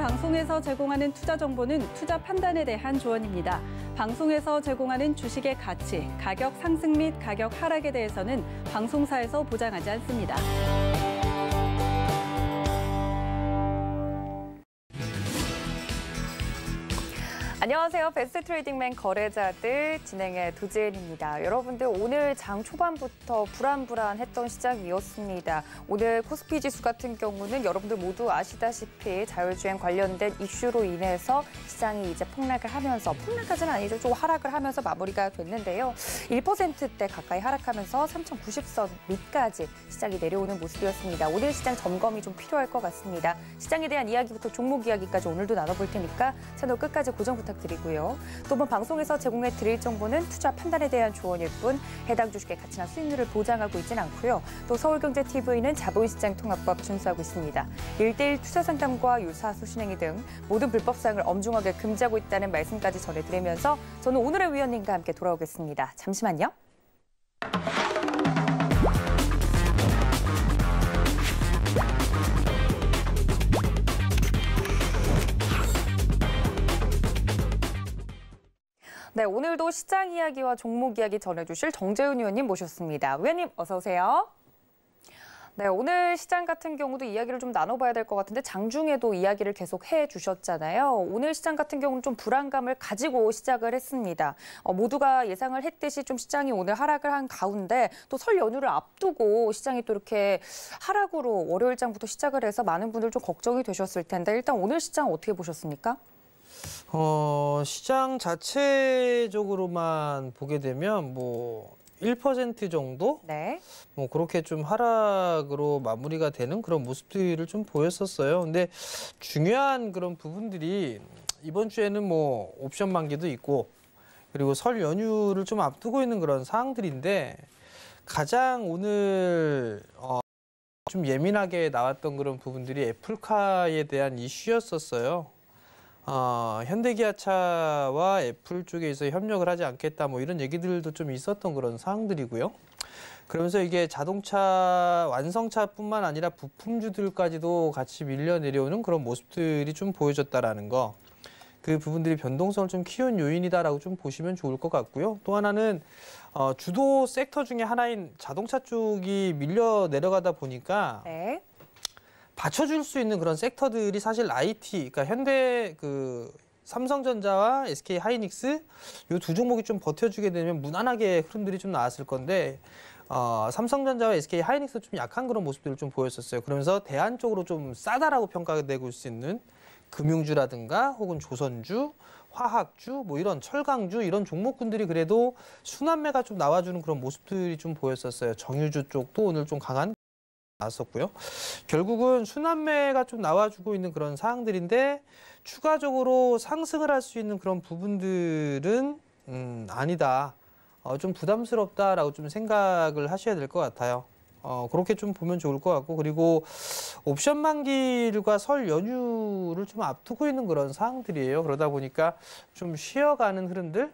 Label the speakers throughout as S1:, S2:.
S1: 방송에서 제공하는 투자 정보는 투자 판단에 대한 조언입니다. 방송에서 제공하는 주식의 가치, 가격 상승 및 가격 하락에 대해서는 방송사에서 보장하지 않습니다.
S2: 안녕하세요. 베스트 트레이딩맨 거래자들 진행의 도지은입니다. 여러분들 오늘 장 초반부터 불안불안했던 시장이었습니다. 오늘 코스피 지수 같은 경우는 여러분들 모두 아시다시피 자율주행 관련된 이슈로 인해서 시장이 이제 폭락을 하면서, 폭락까지는 아니죠. 좀 하락을 하면서 마무리가 됐는데요. 1%대 가까이 하락하면서 3,090선 밑까지 시장이 내려오는 모습이었습니다. 오늘 시장 점검이 좀 필요할 것 같습니다. 시장에 대한 이야기부터 종목 이야기까지 오늘도 나눠볼 테니까 채널 끝까지 고정 부탁드리고요. 또 뭐 방송에서 제공해 드릴 정보는 투자 판단에 대한 조언일 뿐 해당 주식의 가치나 수익률을 보장하고 있진 않고요. 또 서울경제TV는 자본시장 통합법 준수하고 있습니다. 1:1 투자 상담과 유사수 신행위 등 모든 불법 사항을 엄중하게 금지하고 있다는 말씀까지 전해드리면서 저는 오늘의 위원님과 함께 돌아오겠습니다. 잠시만요. 네, 오늘도 시장 이야기와 종목 이야기 전해주실 정재훈 위원님 모셨습니다. 위원님 어서 오세요. 네, 오늘 시장 같은 경우도 이야기를 좀 나눠봐야 될 것 같은데 장중에도 이야기를 계속 해주셨잖아요. 오늘 시장 같은 경우는 좀 불안감을 가지고 시작을 했습니다. 모두가 예상을 했듯이 좀 시장이 오늘 하락을 한 가운데 또 설 연휴를 앞두고 시장이 또 이렇게 하락으로 월요일장부터 시작을 해서 많은 분들 좀 걱정이 되셨을 텐데 일단 오늘 시장 어떻게 보셨습니까?
S3: 시장 자체적으로만 보게 되면 뭐 1% 정도?
S2: 네.
S3: 뭐 그렇게 좀 하락으로 마무리가 되는 그런 모습들을 좀 보였었어요. 근데 중요한 그런 부분들이 이번 주에는 뭐 옵션 만기도 있고 그리고 설 연휴를 좀 앞두고 있는 그런 상황들인데 가장 오늘 좀 예민하게 나왔던 그런 부분들이 애플카에 대한 이슈였었어요. 현대기아차와 애플 쪽에서 협력을 하지 않겠다 뭐 이런 얘기들도 좀 있었던 그런 사항들이고요. 그러면서 이게 자동차 완성차뿐만 아니라 부품주들까지도 같이 밀려 내려오는 그런 모습들이 좀 보여졌다라는 거. 그 부분들이 변동성을 좀 키운 요인이다라고 좀 보시면 좋을 것 같고요. 또 하나는 주도 섹터 중에 하나인 자동차 쪽이 밀려 내려가다 보니까
S2: 네.
S3: 받쳐줄 수 있는 그런 섹터들이 사실 IT, 그러니까 현대 삼성전자와 SK 하이닉스 이 두 종목이 좀 버텨주게 되면 무난하게 흐름들이 좀 나왔을 건데 삼성전자와 SK 하이닉스 좀 약한 그런 모습들을 좀 보였었어요. 그러면서 대안 쪽으로 좀 싸다라고 평가되고 있을 수 있는 금융주라든가 혹은 조선주, 화학주, 뭐 이런 철강주 이런 종목군들이 그래도 순환매가 좀 나와주는 그런 모습들이 좀 보였었어요. 정유주 쪽도 오늘 좀 강한 나왔었고요. 결국은 순환매가 좀 나와주고 있는 그런 사항들인데 추가적으로 상승을 할 수 있는 그런 부분들은 아니다. 좀 부담스럽다라고 좀 생각을 하셔야 될 것 같아요. 그렇게 좀 보면 좋을 것 같고 그리고 옵션 만기일과 설 연휴를 좀 앞두고 있는 그런 사항들이에요. 그러다 보니까 좀 쉬어가는 흐름들,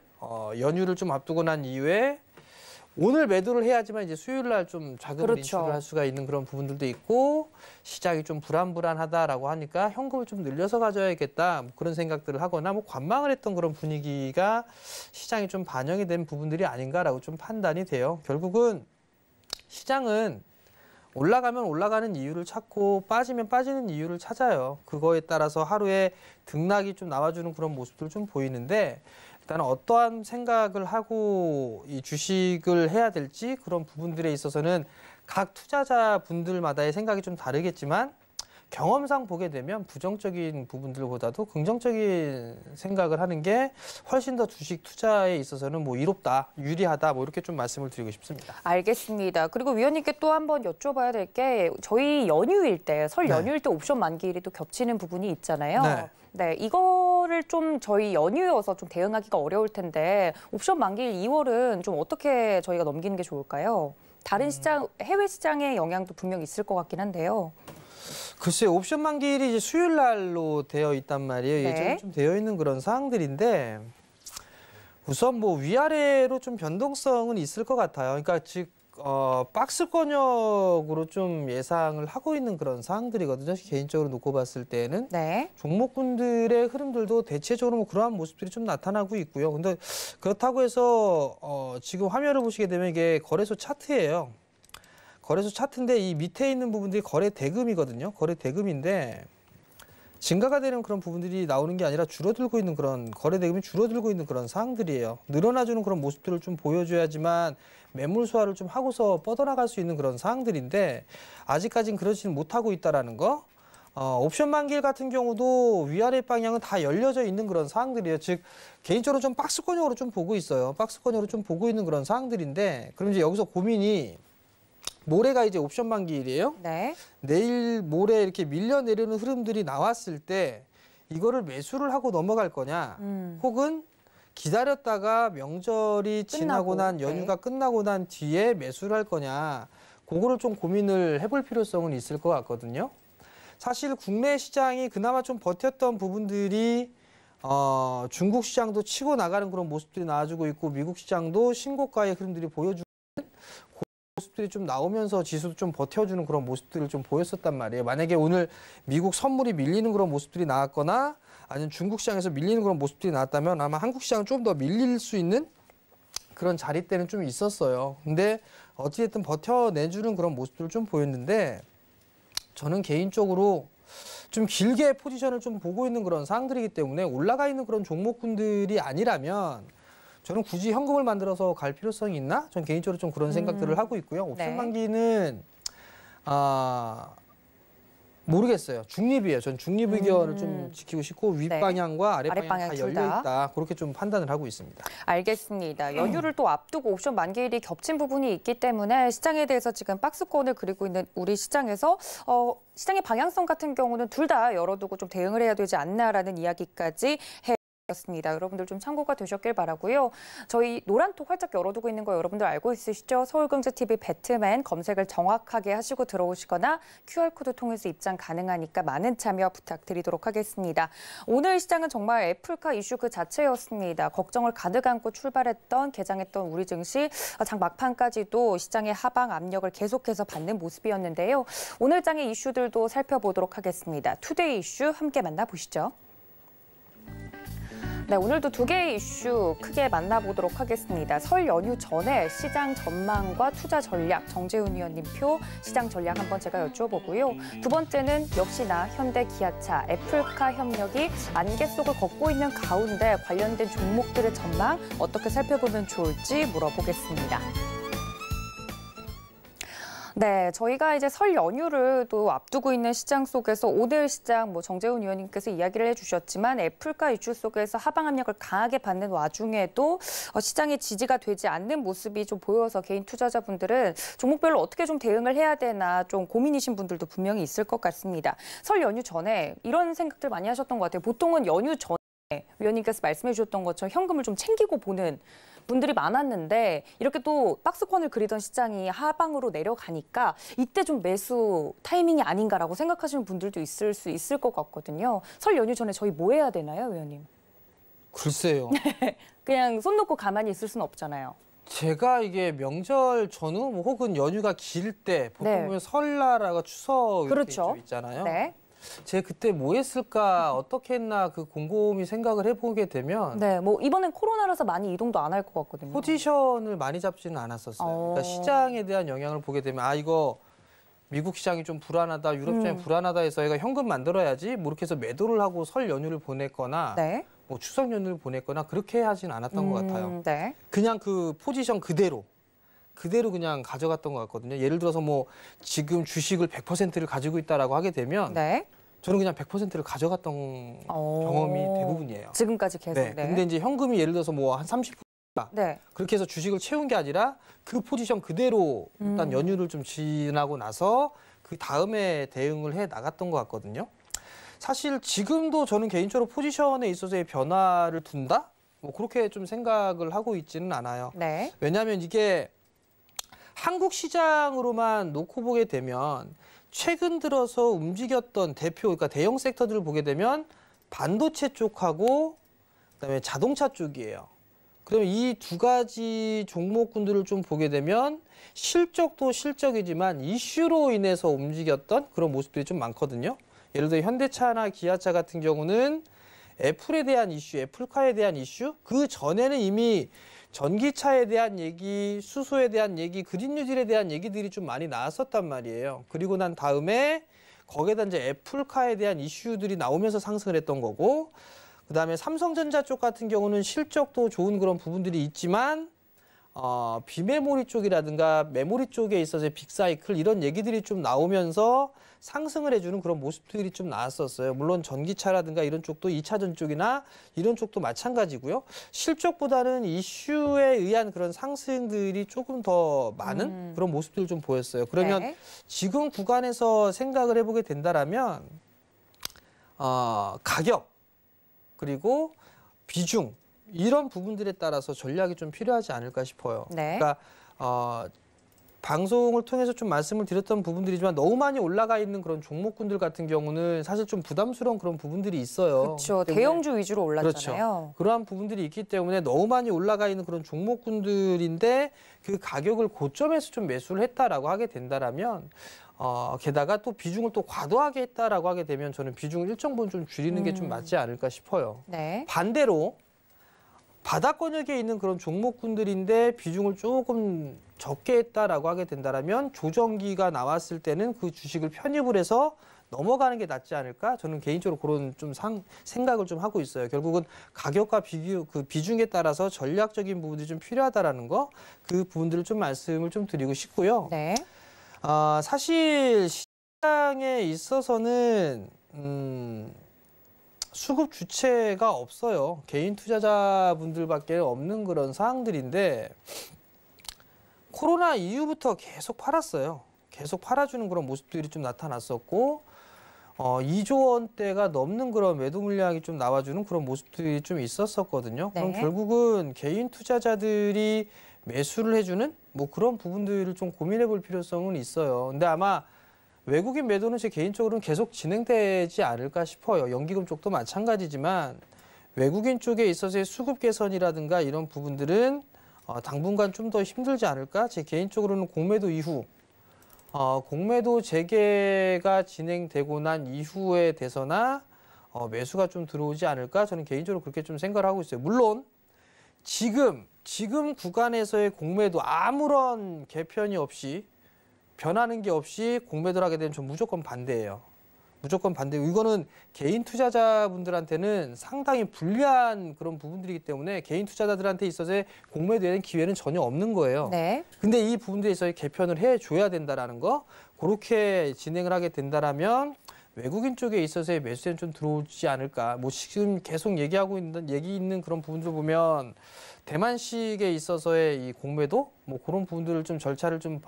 S3: 연휴를 좀 앞두고 난 이후에 오늘 매도를 해야지만 이제 수요일 날 좀 자금을 인출을 할 수가 있는 그런 부분들도 있고 시장이 좀 불안불안하다라고 하니까 현금을 좀 늘려서 가져야겠다 뭐 그런 생각들을 하거나 뭐 관망을 했던 그런 분위기가 시장이 좀 반영이 된 부분들이 아닌가라고 좀 판단이 돼요. 결국은 시장은 올라가면 올라가는 이유를 찾고 빠지면 빠지는 이유를 찾아요. 그거에 따라서 하루에 등락이 좀 나와주는 그런 모습들 좀 보이는데 일단 어떠한 생각을 하고 이 주식을 해야 될지 그런 부분들에 있어서는 각 투자자분들마다의 생각이 좀 다르겠지만 경험상 보게 되면 부정적인 부분들보다도 긍정적인 생각을 하는 게 훨씬 더 주식 투자에 있어서는 뭐 이롭다, 유리하다 뭐 이렇게 좀 말씀을 드리고 싶습니다.
S2: 알겠습니다. 그리고 위원님께 또 한번 여쭤봐야 될 게 저희 연휴일 때, 설 연휴일 때 옵션 만기일이 또 겹치는 부분이 있잖아요.
S3: 네.
S2: 네, 이거를 좀 저희 연휴여서 좀 대응하기가 어려울 텐데 옵션 만기일 2월은 좀 어떻게 저희가 넘기는 게 좋을까요? 다른 시장, 해외 시장의 영향도 분명 있을 것 같긴 한데요.
S3: 글쎄 옵션 만기일이 이제 수요일 날로 되어 있단 말이에요.
S2: 네.
S3: 예전에 좀 되어 있는 그런 사항들인데 우선 뭐 위아래로 좀 변동성은 있을 것 같아요. 그러니까 즉 박스권역으로 좀 예상을 하고 있는 그런 사항들이거든요. 개인적으로 놓고 봤을 때는
S2: 네.
S3: 종목군들의 흐름들도 대체적으로 뭐 그러한 모습들이 좀 나타나고 있고요. 근데 그렇다고 해서 지금 화면을 보시게 되면 이게 거래소 차트예요. 거래소 차트인데 이 밑에 있는 부분들이 거래 대금이거든요. 거래 대금인데 증가가 되는 그런 부분들이 나오는 게 아니라 줄어들고 있는 그런 거래 대금이 줄어들고 있는 그런 사항들이에요. 늘어나주는 그런 모습들을 좀 보여줘야지만 매물 소화를 좀 하고서 뻗어나갈 수 있는 그런 사항들인데 아직까지는 그러지는 못하고 있다라는 거. 옵션 만기일 같은 경우도 위아래 방향은 다 열려져 있는 그런 사항들이에요. 즉 개인적으로 좀 박스권역으로 좀 보고 있어요. 박스권역으로 좀 보고 있는 그런 사항들인데 그럼 이제 여기서 고민이 모레가 이제 옵션 만기일이에요.
S2: 네.
S3: 내일 모레 이렇게 밀려내려는 흐름들이 나왔을 때 이거를 매수를 하고 넘어갈 거냐 혹은 기다렸다가 명절이 지나고 난 연휴가 끝나고 난 뒤에 매수를 할 거냐 그거를 좀 고민을 해볼 필요성은 있을 것 같거든요. 사실 국내 시장이 그나마 좀 버텼던 부분들이 중국 시장도 치고 나가는 그런 모습들이 나와주고 있고 미국 시장도 신고가의 흐름들이 보여주고 모습들이 좀 나오면서 지수도 좀 버텨주는 그런 모습들을 좀 보였었단 말이에요. 만약에 오늘 미국 선물이 밀리는 그런 모습들이 나왔거나 아니면 중국 시장에서 밀리는 그런 모습들이 나왔다면 아마 한국 시장은 좀 더 밀릴 수 있는 그런 자리대는 좀 있었어요. 근데 어찌됐든 버텨내주는 그런 모습들을 좀 보였는데 저는 개인적으로 좀 길게 포지션을 좀 보고 있는 그런 상황들이기 때문에 올라가 있는 그런 종목군들이 아니라면 저는 굳이 현금을 만들어서 갈 필요성이 있나? 전 개인적으로 좀 그런 생각들을 하고 있고요. 옵션 만기는 모르겠어요. 중립이에요. 전 중립 의견을 좀 지키고 싶고 윗방향과 아랫방향 다 열려있다. 그렇게 좀 판단을 하고 있습니다.
S2: 알겠습니다. 연휴를 또 앞두고 옵션 만기일이 겹친 부분이 있기 때문에 시장에 대해서 지금 박스권을 그리고 있는 우리 시장에서 시장의 방향성 같은 경우는 둘 다 열어두고 좀 대응을 해야 되지 않나라는 이야기까지 습니다. 여러분들 좀 참고가 되셨길 바라고요. 저희 노란톡 활짝 열어두고 있는 거 여러분들 알고 있으시죠? 서울경제TV 배트맨 검색을 정확하게 하시고 들어오시거나 QR코드 통해서 입장 가능하니까 많은 참여 부탁드리도록 하겠습니다. 오늘 시장은 정말 애플카 이슈 그 자체였습니다. 걱정을 가득 안고 출발했던 개장했던 우리 증시 장 막판까지도 시장의 하방 압력을 계속해서 받는 모습이었는데요. 오늘 장의 이슈들도 살펴보도록 하겠습니다. 투데이 이슈 함께 만나보시죠. 네, 오늘도 두 개의 이슈 크게 만나보도록 하겠습니다. 설 연휴 전에 시장 전망과 투자 전략, 정재훈 위원님표 시장 전략 한번 제가 여쭤보고요. 두 번째는 역시나 현대 기아차, 애플카 협력이 안개 속을 걷고 있는 가운데 관련된 종목들의 전망 어떻게 살펴보면 좋을지 물어보겠습니다. 네, 저희가 이제 설 연휴를 또 앞두고 있는 시장 속에서 오늘 시장 정재훈 위원님께서 이야기를 해주셨지만 애플카 이슈 속에서 하방 압력을 강하게 받는 와중에도 시장의 지지가 되지 않는 모습이 좀 보여서 개인 투자자분들은 종목별로 어떻게 좀 대응을 해야 되나 좀 고민이신 분들도 분명히 있을 것 같습니다. 설 연휴 전에 이런 생각들 많이 하셨던 것 같아요. 보통은 연휴 전에 위원님께서 말씀해 주셨던 것처럼 현금을 좀 챙기고 보는 분들이 많았는데 이렇게 또 박스권을 그리던 시장이 하방으로 내려가니까 이때 좀 매수 타이밍이 아닌가라고 생각하시는 분들도 있을 수 있을 것 같거든요. 설 연휴 전에 저희 뭐 해야 되나요, 위원님?
S3: 글쎄요.
S2: 그냥 손 놓고 가만히 있을 수는 없잖아요.
S3: 제가 이게 명절 전후 혹은 연휴가 길 때 보통 보면 설날하고 추석 이렇게 좀 있잖아요.
S2: 네.
S3: 제가 그때 뭐 했을까 어떻게 했나 그 곰곰이 생각을 해보게 되면
S2: 네, 이번엔 코로나라서 많이 이동도 안 할 것 같거든요.
S3: 포지션을 많이 잡지는 않았었어요. 그러니까 시장에 대한 영향을 보게 되면 이거 미국 시장이 좀 불안하다, 유럽 시장이 불안하다 해서 얘가 현금 만들어야지 뭐 이렇게 해서 매도를 하고 설 연휴를 보냈거나 뭐 추석 연휴를 보냈거나 그렇게 하진 않았던 것 같아요.
S2: 네.
S3: 그냥 그 포지션 그대로 그냥 가져갔던 것 같거든요. 예를 들어서 뭐 지금 주식을 100%를 가지고 있다라고 하게 되면 저는 그냥 100%를 가져갔던 경험이 대부분이에요.
S2: 지금까지 계속.
S3: 네. 근데 이제 현금이 예를 들어서 뭐 한 30% 그렇게 해서 주식을 채운 게 아니라 그 포지션 그대로 일단 연휴를 좀 지나고 나서 그 다음에 대응을 해 나갔던 것 같거든요. 사실 지금도 저는 개인적으로 포지션에 있어서의 변화를 둔다? 뭐 그렇게 좀 생각을 하고 있지는 않아요. 왜냐하면 이게 한국 시장으로만 놓고 보게 되면 최근 들어서 움직였던 대표, 그러니까 대형 섹터들을 보게 되면 반도체 쪽하고 그다음에 자동차 쪽이에요. 그러면 이 두 가지 종목군들을 좀 보게 되면 실적도 실적이지만 이슈로 인해서 움직였던 그런 모습들이 좀 많거든요. 예를 들어 현대차나 기아차 같은 경우는 애플에 대한 이슈, 애플카에 대한 이슈, 그 전에는 이미 전기차에 대한 얘기, 수소에 대한 얘기, 그린 뉴딜에 대한 얘기들이 좀 많이 나왔었단 말이에요. 그리고 난 다음에 거기에다 이제 애플카에 대한 이슈들이 나오면서 상승을 했던 거고, 그다음에 삼성전자 쪽 같은 경우는 실적도 좋은 그런 부분들이 있지만 비메모리 쪽이라든가 메모리 쪽에 있어서 빅사이클 이런 얘기들이 좀 나오면서 상승을 해주는 그런 모습들이 좀 나왔었어요. 물론 전기차라든가 이런 쪽도 2차전 쪽이나 이런 쪽도 마찬가지고요. 실적보다는 이슈에 의한 그런 상승들이 조금 더 많은 그런 모습들을 좀 보였어요. 그러면
S2: 네.
S3: 지금 구간에서 생각을 해보게 된다라면 가격 그리고 비중 이런 부분들에 따라서 전략이 좀 필요하지 않을까 싶어요.
S2: 네.
S3: 그러니까 방송을 통해서 좀 말씀을 드렸던 부분들이지만 너무 많이 올라가 있는 그런 종목군들 같은 경우는 사실 좀 부담스러운 그런 부분들이 있어요.
S2: 그렇죠. 대형주 위주로 올랐잖아요.
S3: 그렇죠. 그러한 부분들이 있기 때문에 너무 많이 올라가 있는 그런 종목군들인데 그 가격을 고점에서 좀 매수를 했다라고 하게 된다라면 게다가 또 비중을 또 과도하게 했다라고 하게 되면 저는 비중을 일정 부분 좀 줄이는 게 좀 맞지 않을까 싶어요.
S2: 네.
S3: 반대로 바닥권역에 있는 그런 종목군들인데 비중을 조금 적게 했다라고 하게 된다라면 조정기가 나왔을 때는 그 주식을 편입을 해서 넘어가는 게 낫지 않을까? 저는 개인적으로 그런 좀 생각을 좀 하고 있어요. 결국은 가격과 그 비중에 따라서 전략적인 부분들이 좀 필요하다라는 거, 그 부분들을 좀 말씀을 좀 드리고 싶고요.
S2: 네.
S3: 사실 시장에 있어서는 수급 주체가 없어요. 개인 투자자분들밖에 없는 그런 상황들인데 코로나 이후부터 계속 팔았어요. 계속 팔아주는 그런 모습들이 좀 나타났었고 2조 원대가 넘는 그런 매도 물량이 좀 나와주는 그런 모습들이 좀 있었었거든요.
S2: 네.
S3: 그럼 결국은 개인 투자자들이 매수를 해주는 뭐 그런 부분들을 좀 고민해 볼 필요성은 있어요. 근데 아마 외국인 매도는 제 개인적으로는 계속 진행되지 않을까 싶어요. 연기금 쪽도 마찬가지지만 외국인 쪽에 있어서의 수급 개선이라든가 이런 부분들은 당분간 좀 더 힘들지 않을까? 제 개인적으로는 공매도 이후 공매도 재개가 진행되고 난 이후에 돼서나 매수가 좀 들어오지 않을까? 저는 개인적으로 그렇게 좀 생각을 하고 있어요. 물론 지금 구간에서의 공매도 아무런 개편이 없이 변하는 게 없이 공매도를 하게 되면 전 무조건 반대예요. 무조건 반대고 이거는 개인 투자자분들한테는 상당히 불리한 그런 부분들이기 때문에 개인 투자자들한테 있어서의 공매도에 대한 기회는 전혀 없는 거예요.
S2: 네.
S3: 근데 이 부분들에 있어서 개편을 해줘야 된다라는 거, 그렇게 진행을 하게 된다라면 외국인 쪽에 있어서의 매수세는 좀 들어오지 않을까. 뭐 지금 계속 얘기 있는 그런 부분들 보면 대만식에 있어서의 이 공매도 뭐 그런 부분들을 좀 절차를 좀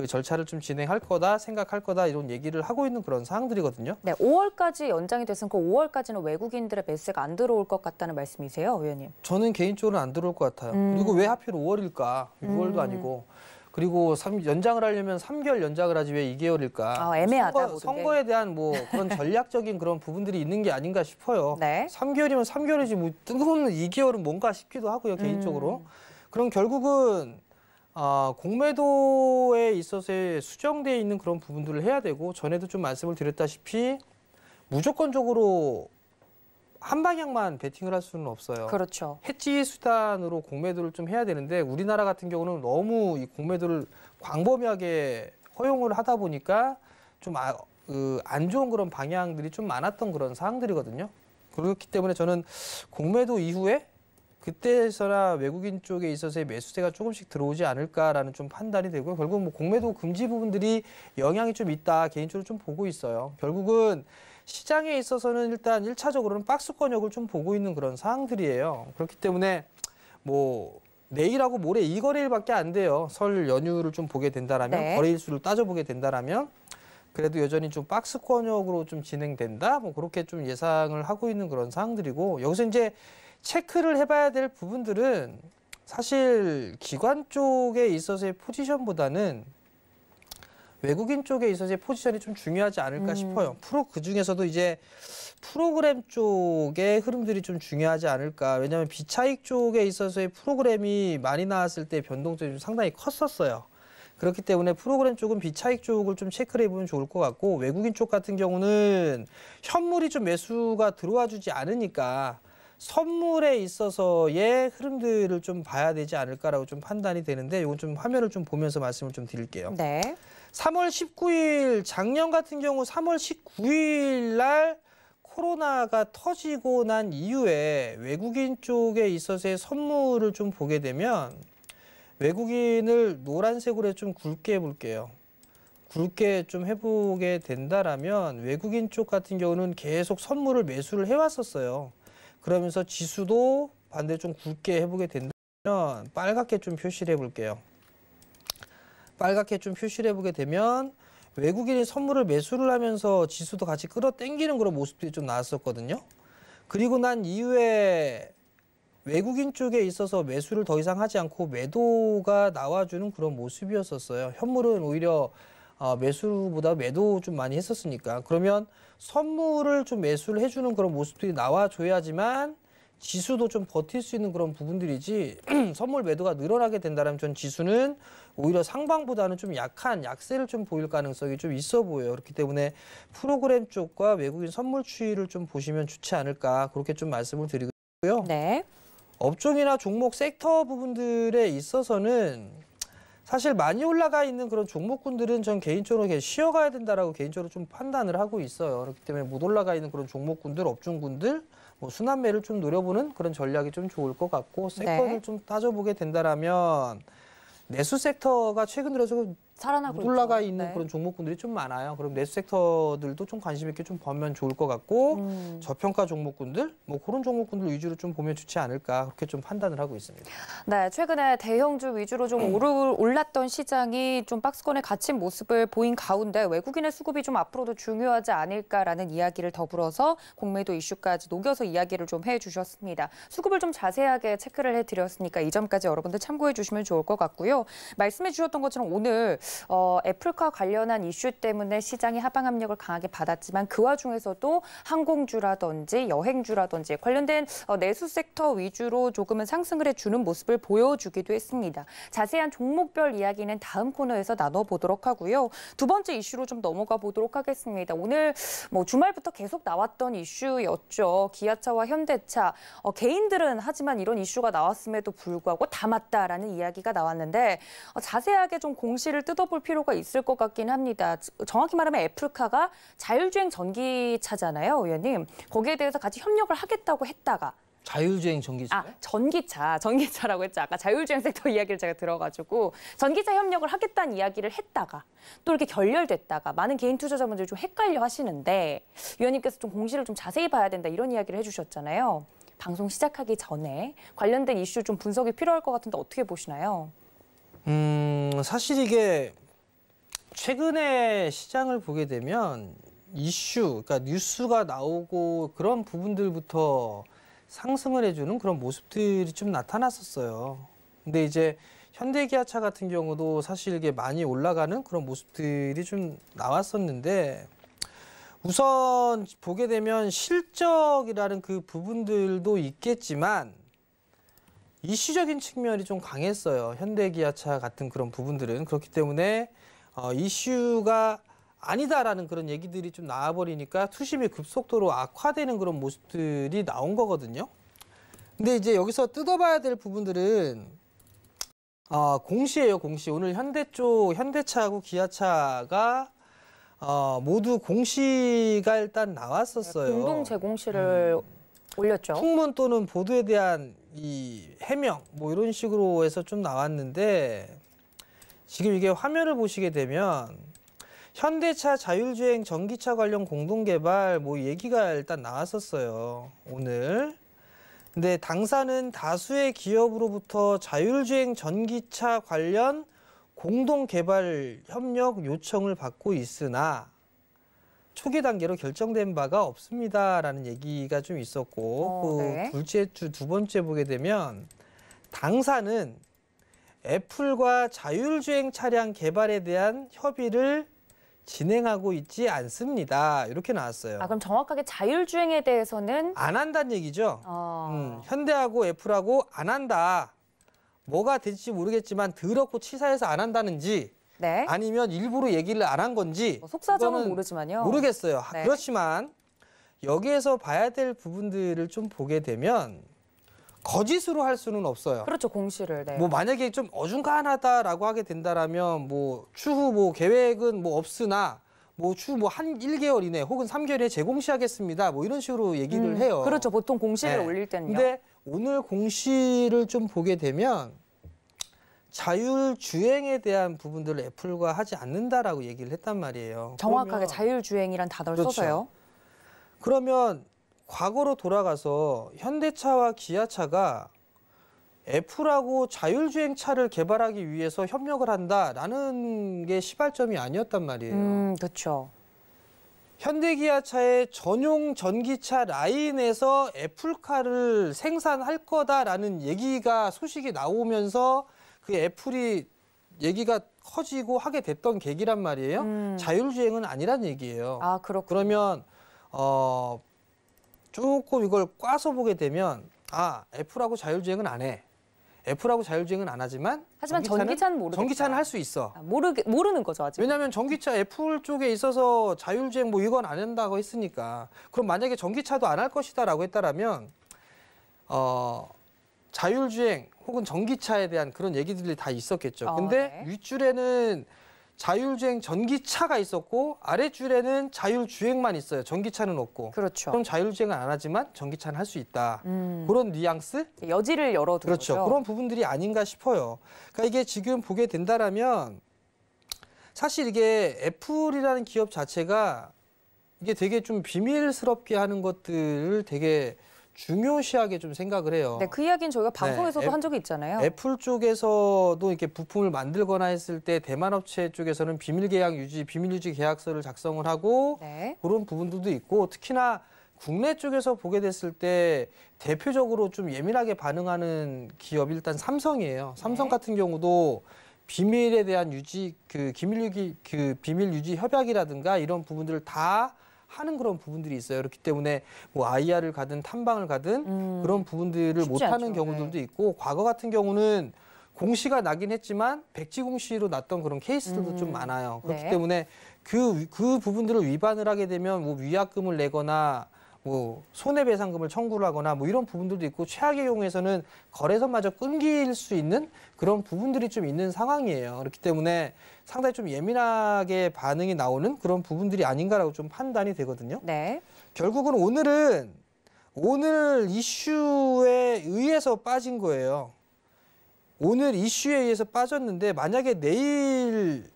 S3: 절차를 좀 진행할 거다, 생각할 거다 이런 얘기를 하고 있는 그런 사항들이거든요.
S2: 네, 5월까지 연장이 돼서 그 5월까지는 외국인들의 매수세가 안 들어올 것 같다는 말씀이세요, 의원님?
S3: 저는 개인적으로는 안 들어올 것 같아요. 그리고 왜 하필 5월일까? 6월도 아니고. 그리고 연장을 하려면 3개월 연장을 하지 왜 2개월일까?
S2: 애매하다.
S3: 선거에 대한 뭐 그런 전략적인 그런 부분들이 있는 게 아닌가 싶어요.
S2: 네.
S3: 3개월이면 3개월이지 뭐 뜬금없는 2개월은 뭔가 싶기도 하고요, 개인적으로. 그럼 결국은 공매도에 있어서의 수정되어 있는 그런 부분들을 해야 되고, 전에도 좀 말씀을 드렸다시피 무조건적으로 한 방향만 베팅을 할 수는 없어요.
S2: 그렇죠.
S3: 해지 수단으로 공매도를 좀 해야 되는데 우리나라 같은 경우는 너무 이 공매도를 광범위하게 허용을 하다 보니까 좀 안 좋은 그런 방향들이 좀 많았던 그런 사항들이거든요. 그렇기 때문에 저는 공매도 이후에 그때서나 외국인 쪽에 있어서의 매수세가 조금씩 들어오지 않을까라는 좀 판단이 되고요. 결국 뭐 공매도 금지 부분들이 영향이 좀 있다 개인적으로 좀 보고 있어요. 결국은 시장에 있어서는 일단 1차적으로는 박스권역을 좀 보고 있는 그런 상황들이에요. 그렇기 때문에 뭐 내일하고 모레 이 거래일밖에 안 돼요. 설 연휴를 좀 보게 된다라면,
S2: 네.
S3: 거래일수를 따져보게 된다라면 그래도 여전히 좀 박스권역으로 좀 진행된다. 뭐 그렇게 좀 예상을 하고 있는 그런 상황들이고, 여기서 이제 체크를 해봐야 될 부분들은 사실 기관 쪽에 있어서의 포지션보다는 외국인 쪽에 있어서의 포지션이 좀 중요하지 않을까 싶어요. 그 중에서도 이제 프로그램 쪽의 흐름들이 좀 중요하지 않을까. 왜냐하면 비차익 쪽에 있어서의 프로그램이 많이 나왔을 때 변동점이 좀 상당히 컸었어요. 그렇기 때문에 프로그램 쪽은 비차익 쪽을 좀 체크를 해보면 좋을 것 같고, 외국인 쪽 같은 경우는 현물이 좀 매수가 들어와 주지 않으니까 선물에 있어서의 흐름들을 좀 봐야 되지 않을까라고 좀 판단이 되는데, 이건 좀 화면을 좀 보면서 말씀을 좀 드릴게요.
S2: 네.
S3: 3월 19일 작년 같은 경우 3월 19일 날 코로나가 터지고 난 이후에 외국인 쪽에 있어서의 선물을 좀 보게 되면, 외국인을 노란색으로 좀 굵게 해볼게요. 굵게 좀 해보게 된다라면 외국인 쪽 같은 경우는 계속 선물을 매수를 해왔었어요. 그러면서 지수도 반대로 좀 굵게 해보게 된다면 빨갛게 좀 표시를 해볼게요. 빨갛게 좀 표시를 해보게 되면 외국인이 선물을 매수를 하면서 지수도 같이 끌어당기는 그런 모습들이 좀 나왔었거든요. 그리고 난 이후에 외국인 쪽에 있어서 매수를 더 이상 하지 않고 매도가 나와주는 그런 모습이었었어요. 현물은 오히려 매수보다 매도 좀 많이 했었으니까. 그러면 선물을 좀 매수를 해주는 그런 모습들이 나와줘야지만 지수도 좀 버틸 수 있는 그런 부분들이지, 선물 매도가 늘어나게 된다면 전 지수는 오히려 상방보다는 좀 약한 약세를 좀 보일 가능성이 좀 있어 보여요. 그렇기 때문에 프로그램 쪽과 외국인 선물 추이를 좀 보시면 좋지 않을까, 그렇게 좀 말씀을 드리고요.
S2: 네.
S3: 업종이나 종목 섹터 부분들에 있어서는 사실 많이 올라가 있는 그런 종목군들은 전 개인적으로 쉬어가야 된다라고 개인적으로 좀 판단을 하고 있어요. 그렇기 때문에 못 올라가 있는 그런 종목군들, 업종군들 뭐 순환매를 좀 노려보는 그런 전략이 좀 좋을 것 같고, 섹터를
S2: 네.
S3: 좀 따져보게 된다라면 내수 섹터가 최근 들어서
S2: 살아나고
S3: 못 올라가
S2: 있죠.
S3: 있는
S2: 네.
S3: 그런 종목군들이 좀 많아요. 그럼 내수 섹터들도 좀 관심 있게 좀 보면 좋을 것 같고, 저평가 종목군들, 뭐 그런 종목군들 위주로 좀 보면 좋지 않을까, 그렇게 좀 판단을 하고 있습니다.
S2: 네, 최근에 대형주 위주로 좀 올랐던 시장이 좀 박스권에 갇힌 모습을 보인 가운데 외국인의 수급이 좀 앞으로도 중요하지 않을까라는 이야기를 더불어서 공매도 이슈까지 녹여서 이야기를 좀 해주셨습니다. 수급을 좀 자세하게 체크를 해드렸으니까 이 점까지 여러분들 참고해 주시면 좋을 것 같고요. 말씀해 주셨던 것처럼 오늘 애플과 관련한 이슈 때문에 시장이 하방 압력을 강하게 받았지만 그 와중에서도 항공주라든지 여행주라든지 관련된 내수 섹터 위주로 조금은 상승을 해주는 모습을 보여주기도 했습니다. 자세한 종목별 이야기는 다음 코너에서 나눠보도록 하고요. 두 번째 이슈로 좀 넘어가 보도록 하겠습니다. 오늘 뭐 주말부터 계속 나왔던 이슈였죠. 기아차와 현대차. 개인들은 하지만 이런 이슈가 나왔음에도 불구하고 다 맞다라는 이야기가 나왔는데 자세하게 좀 공시를 뜯어볼 필요가 있을 것 같긴 합니다. 정확히 말하면 애플카가 자율주행 전기차잖아요, 의원님. 거기에 대해서 같이 협력을 하겠다고 했다가
S3: 자율주행 전기차?
S2: 전기차라고 했죠. 아까 자율주행 섹터 이야기를 제가 들어가지고 전기차 협력을 하겠다는 이야기를 했다가 또 이렇게 결렬됐다가 많은 개인 투자자분들이 좀 헷갈려 하시는데 위원님께서 좀 공시를 좀 자세히 봐야 된다 이런 이야기를 해주셨잖아요. 방송 시작하기 전에 관련된 이슈 좀 분석이 필요할 것 같은데 어떻게 보시나요?
S3: 사실 이게 최근에 시장을 보게 되면 이슈, 그러니까 뉴스가 나오고 그런 부분들부터 상승을 해주는 그런 모습들이 좀 나타났었어요. 근데 이제 현대기아차 같은 경우도 사실 이게 많이 올라가는 그런 모습들이 좀 나왔었는데, 우선 보게 되면 실적이라는 그 부분들도 있겠지만 이슈적인 측면이 좀 강했어요. 현대기아차 같은 그런 부분들은. 그렇기 때문에 이슈가 아니다라는 그런 얘기들이 좀 나와버리니까 투심이 급속도로 악화되는 그런 모습들이 나온 거거든요. 근데 이제 여기서 뜯어봐야 될 부분들은 공시예요, 공시. 오늘 현대차하고 기아차가 모두 공시가 일단 나왔었어요.
S2: 공동 재공시를 올렸죠.
S3: 풍문 또는 보도에 대한 이 해명 뭐 이런 식으로 해서 좀 나왔는데, 지금 이게 화면을 보시게 되면 현대차 자율주행 전기차 관련 공동개발 뭐 얘기가 일단 나왔었어요, 오늘. 근데 당사는 다수의 기업으로부터 자율주행 전기차 관련 공동개발 협력 요청을 받고 있으나 초기 단계로 결정된 바가 없습니다라는 얘기가 좀 있었고,
S2: 네.
S3: 두 번째 보게 되면 당사는 애플과 자율주행 차량 개발에 대한 협의를 진행하고 있지 않습니다. 이렇게 나왔어요.
S2: 아, 그럼 정확하게 자율주행에 대해서는
S3: 안 한다는 얘기죠. 현대하고 애플하고 안 한다. 뭐가 될지 모르겠지만 더럽고 치사해서 안 한다는지
S2: 네.
S3: 아니면 일부러 얘기를 안 한 건지
S2: 속사정은
S3: 그거는
S2: 모르지만요.
S3: 모르겠어요.
S2: 네.
S3: 그렇지만 여기에서 봐야 될 부분들을 좀 보게 되면 거짓으로 할 수는 없어요.
S2: 그렇죠, 공시를. 네.
S3: 뭐 만약에 좀 어중간하다라고 하게 된다라면 뭐 추후 뭐 계획은 뭐 없으나 뭐 추후 뭐 한 1개월 이내 혹은 3개월에 재공시하겠습니다. 뭐 이런 식으로 얘기를 해요.
S2: 그렇죠, 보통 공시를
S3: 네.
S2: 올릴 때는요.
S3: 근데 오늘 공시를 좀 보게 되면 자율주행에 대한 부분들을 애플과 하지 않는다라고 얘기를 했단 말이에요.
S2: 정확하게
S3: 그러면,
S2: 자율주행이란 단어를
S3: 그렇죠.
S2: 써서요.
S3: 그러면 과거로 돌아가서 현대차와 기아차가 애플하고 자율주행차를 개발하기 위해서 협력을 한다라는 게 시발점이 아니었단 말이에요.
S2: 그렇죠.
S3: 현대기아차의 전용 전기차 라인에서 애플카를 생산할 거다라는 얘기가 소식이 나오면서 그 애플이 얘기가 커지고 하게 됐던 계기란 말이에요. 자율주행은 아니란 얘기예요.
S2: 아, 그렇군요.
S3: 그러면 조금 이걸 꽈서 보게 되면 애플하고 자율주행은 안 해. 애플하고 자율주행은 안 하지만
S2: 하지만 전기차는 모르겠다.
S3: 전기차는 할 수 있어.
S2: 모르는 거죠, 아직.
S3: 왜냐하면 전기차 애플 쪽에 있어서 자율주행 뭐 이건 안 한다고 했으니까. 그럼 만약에 전기차도 안 할 것이다라고 했다라면 자율주행 혹은 전기차에 대한 그런 얘기들이 다 있었겠죠. 근데
S2: 네.
S3: 윗줄에는 자율주행 전기차가 있었고 아랫줄에는 자율주행만 있어요. 전기차는 없고.
S2: 그렇죠.
S3: 그럼 자율주행은 안 하지만 전기차는 할 수 있다. 그런 뉘앙스?
S2: 여지를 열어둔
S3: 그렇죠.
S2: 거죠.
S3: 그런 부분들이 아닌가 싶어요. 그러니까 이게 지금 보게 된다라면 사실 이게 애플이라는 기업 자체가 이게 되게 좀 비밀스럽게 하는 것들을 되게 중요시하게 좀 생각을 해요.
S2: 네, 그 이야기는 저희가 방송에서도 한 적이 있잖아요.
S3: 애플 쪽에서도 이렇게 부품을 만들거나 했을 때 대만 업체 쪽에서는 비밀 유지 계약서를 작성을 하고
S2: 네.
S3: 그런 부분들도 있고 특히나 국내 쪽에서 보게 됐을 때 대표적으로 좀 예민하게 반응하는 기업이 일단 삼성이에요. 삼성 같은 경우도 비밀에 대한 비밀 유지 협약이라든가 이런 부분들을 다 하는 그런 부분들이 있어요. 그렇기 때문에 뭐 IR을 가든 탐방을 가든 그런 부분들을 못 하는 경우들도 있고 과거 같은 경우는 공시가 나긴 했지만 백지 공시로 났던 그런 케이스들도 좀 많아요. 그렇기
S2: 네.
S3: 때문에 그 부분들을 위반을 하게 되면 뭐 위약금을 내거나 뭐 손해배상금을 청구를 하거나 뭐 이런 부분들도 있고 최악의 경우에서는 거래선마저 끊길 수 있는 그런 부분들이 좀 있는 상황이에요. 그렇기 때문에 상당히 좀 예민하게 반응이 나오는 그런 부분들이 아닌가라고 좀 판단이 되거든요.
S2: 네.
S3: 결국은 오늘 이슈에 의해서 빠진 거예요. 오늘 이슈에 의해서 빠졌는데 만약에 내일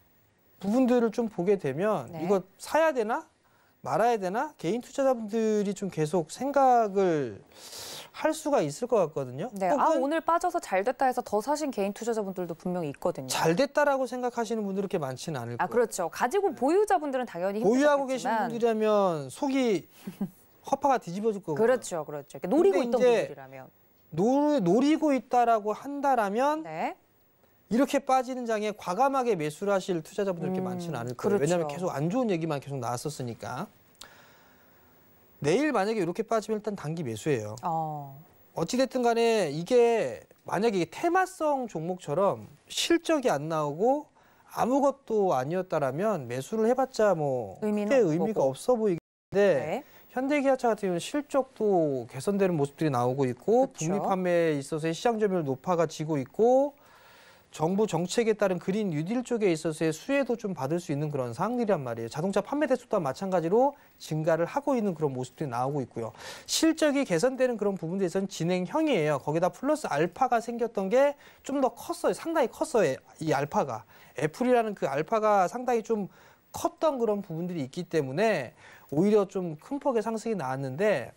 S3: 부분들을 좀 보게 되면
S2: 네.
S3: 이거 사야 되나? 말아야 되나? 개인 투자자분들이 좀 계속 생각을 할 수가 있을 것 같거든요.
S2: 네. 오늘 빠져서 잘 됐다 해서 더 사신 개인 투자자분들도 분명히 있거든요.
S3: 잘 됐다라고 생각하시는 분들은 그렇게 많지는 않을 거예요.
S2: 그렇죠. 가지고 보유자분들은 당연히
S3: 보유하고 계신
S2: 힘드셨겠지만.
S3: 분들이라면 속이 허파가 뒤집어질 거고.
S2: 그렇죠. 이렇게 노리고
S3: 근데
S2: 있던
S3: 이제
S2: 분들이라면.
S3: 노리고 있다라고 한다라면
S2: 네.
S3: 이렇게 빠지는 장에 과감하게 매수를 하실 투자자분들 그렇게 많지는 않을 거예요.
S2: 그렇죠.
S3: 왜냐하면 계속 안 좋은 얘기만 계속 나왔었으니까. 내일 만약에 이렇게 빠지면 일단 단기 매수예요. 어찌됐든 간에 이게 만약에 이게 테마성 종목처럼 실적이 안 나오고 아무것도 아니었다라면 매수를 해봤자 뭐 크게 의미가 없어 보이는데
S2: 네.
S3: 현대기아차 같은 경우는 실적도 개선되는 모습들이 나오고 있고
S2: 그렇죠.
S3: 북미 판매에 있어서의 시장 점유율 높아지고 있고 정부 정책에 따른 그린 뉴딜 쪽에 있어서의 수혜도 좀 받을 수 있는 그런 상황들이란 말이에요. 자동차 판매 대수도 마찬가지로 증가를 하고 있는 그런 모습들이 나오고 있고요. 실적이 개선되는 그런 부분들에서는 진행형이에요. 거기다 플러스 알파가 생겼던 게 좀 더 컸어요. 상당히 컸어요. 이 알파가. 애플이라는 그 알파가 상당히 좀 컸던 그런 부분들이 있기 때문에 오히려 좀 큰 폭의 상승이 나왔는데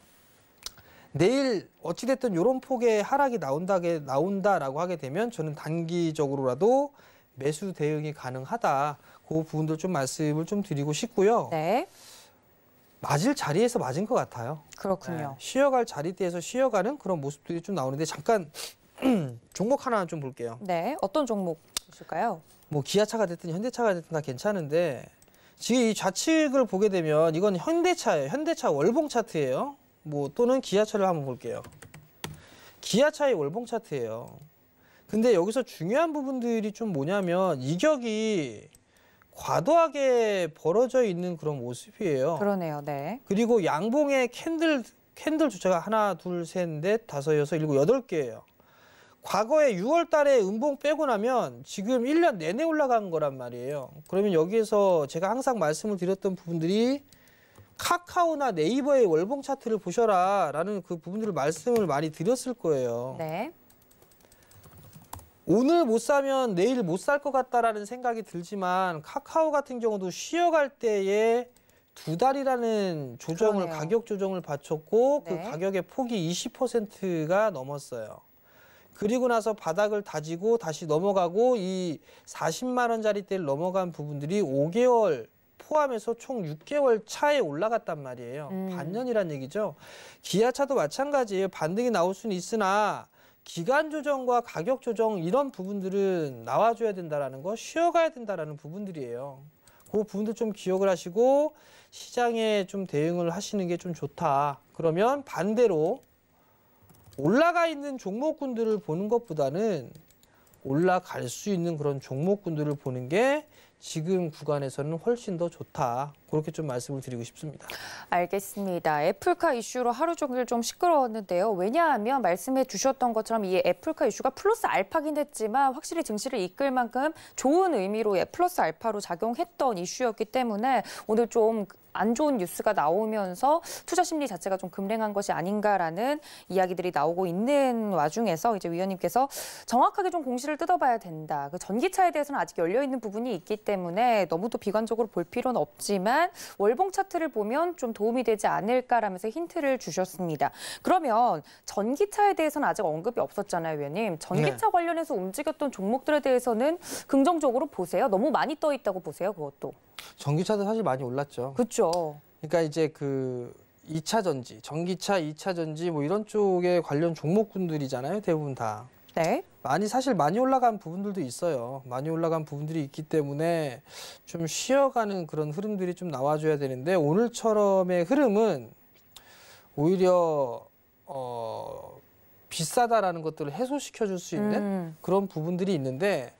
S3: 내일 어찌됐든 이런 폭의 하락이 나온다라고 하게 되면 저는 단기적으로라도 매수 대응이 가능하다. 그 부분도 좀 말씀을 좀 드리고 싶고요.
S2: 네.
S3: 맞을 자리에서 맞은 것 같아요.
S2: 그렇군요.
S3: 네, 쉬어갈 자리대에서 쉬어가는 그런 모습들이 좀 나오는데 잠깐 종목 하나 좀 볼게요.
S2: 네. 어떤 종목 보실까요?
S3: 뭐 기아차가 됐든 현대차가 됐든 다 괜찮은데 지금 이 좌측을 보게 되면 이건 현대차예요. 현대차 월봉 차트예요. 뭐 또는 기아차를 한번 볼게요. 기아차의 월봉 차트예요. 근데 여기서 중요한 부분들이 좀 뭐냐면 이격이 과도하게 벌어져 있는 그런 모습이에요.
S2: 그러네요. 네.
S3: 그리고 양봉의 캔들 주차가 하나, 둘, 셋, 넷, 다섯, 여섯, 일곱, 8개예요. 과거에 6월 달에 음봉 빼고 나면 지금 1년 내내 올라간 거란 말이에요. 그러면 여기에서 제가 항상 말씀을 드렸던 부분들이 카카오나 네이버의 월봉 차트를 보셔라 라는 그 부분들을 말씀을 많이 드렸을 거예요.
S2: 네.
S3: 오늘 못 사면 내일 못 살 것 같다라는 생각이 들지만 카카오 같은 경우도 쉬어갈 때에 2달이라는 조정을
S2: 그러네요.
S3: 가격 조정을 받쳤고
S2: 네.
S3: 그 가격의 폭이 20%가 넘었어요. 그리고 나서 바닥을 다지고 다시 넘어가고 이 40만 원짜리대를 넘어간 부분들이 5개월 포함해서 총 6개월 차에 올라갔단 말이에요. 반년이란 얘기죠. 기아차도 마찬가지예요. 반등이 나올 수는 있으나 기간 조정과 가격 조정 이런 부분들은 나와줘야 된다라는 거, 쉬어가야 된다라는 부분들이에요. 그 부분들 좀 기억을 하시고 시장에 좀 대응을 하시는 게 좀 좋다. 그러면 반대로 올라가 있는 종목군들을 보는 것보다는 올라갈 수 있는 그런 종목군들을 보는 게 지금 구간에서는 훨씬 더 좋다. 그렇게 좀 말씀을 드리고 싶습니다.
S2: 알겠습니다. 애플카 이슈로 하루 종일 좀 시끄러웠는데요. 왜냐하면 말씀해 주셨던 것처럼 이 애플카 이슈가 플러스 알파긴 했지만 확실히 증시를 이끌 만큼 좋은 의미로 플러스 알파로 작용했던 이슈였기 때문에 오늘 좀 안 좋은 뉴스가 나오면서 투자 심리 자체가 좀 급랭한 것이 아닌가라는 이야기들이 나오고 있는 와중에서 이제 위원님께서 정확하게 좀 공시를 뜯어봐야 된다. 그 전기차에 대해서는 아직 열려 있는 부분이 있기 때문에 너무도 비관적으로 볼 필요는 없지만 월봉 차트를 보면 좀 도움이 되지 않을까라면서 힌트를 주셨습니다. 그러면 전기차에 대해서는 아직 언급이 없었잖아요, 위원님. 전기차 관련해서 움직였던 종목들에 대해서는 긍정적으로 보세요. 너무 많이 떠 있다고 보세요, 그것도.
S3: 전기차도 사실 많이 올랐죠.
S2: 그렇죠.
S3: 그러니까 이제 그 2차 전지, 전기차 2차 전지 뭐 이런 쪽에 관련 종목군들이잖아요. 대부분 다.
S2: 네.
S3: 사실 많이 올라간 부분들도 있어요. 많이 올라간 부분들이 있기 때문에 좀 쉬어가는 그런 흐름들이 좀 나와줘야 되는데 오늘처럼의 흐름은 오히려 비싸다라는 것들을 해소시켜 줄 수 있는 그런 부분들이 있는데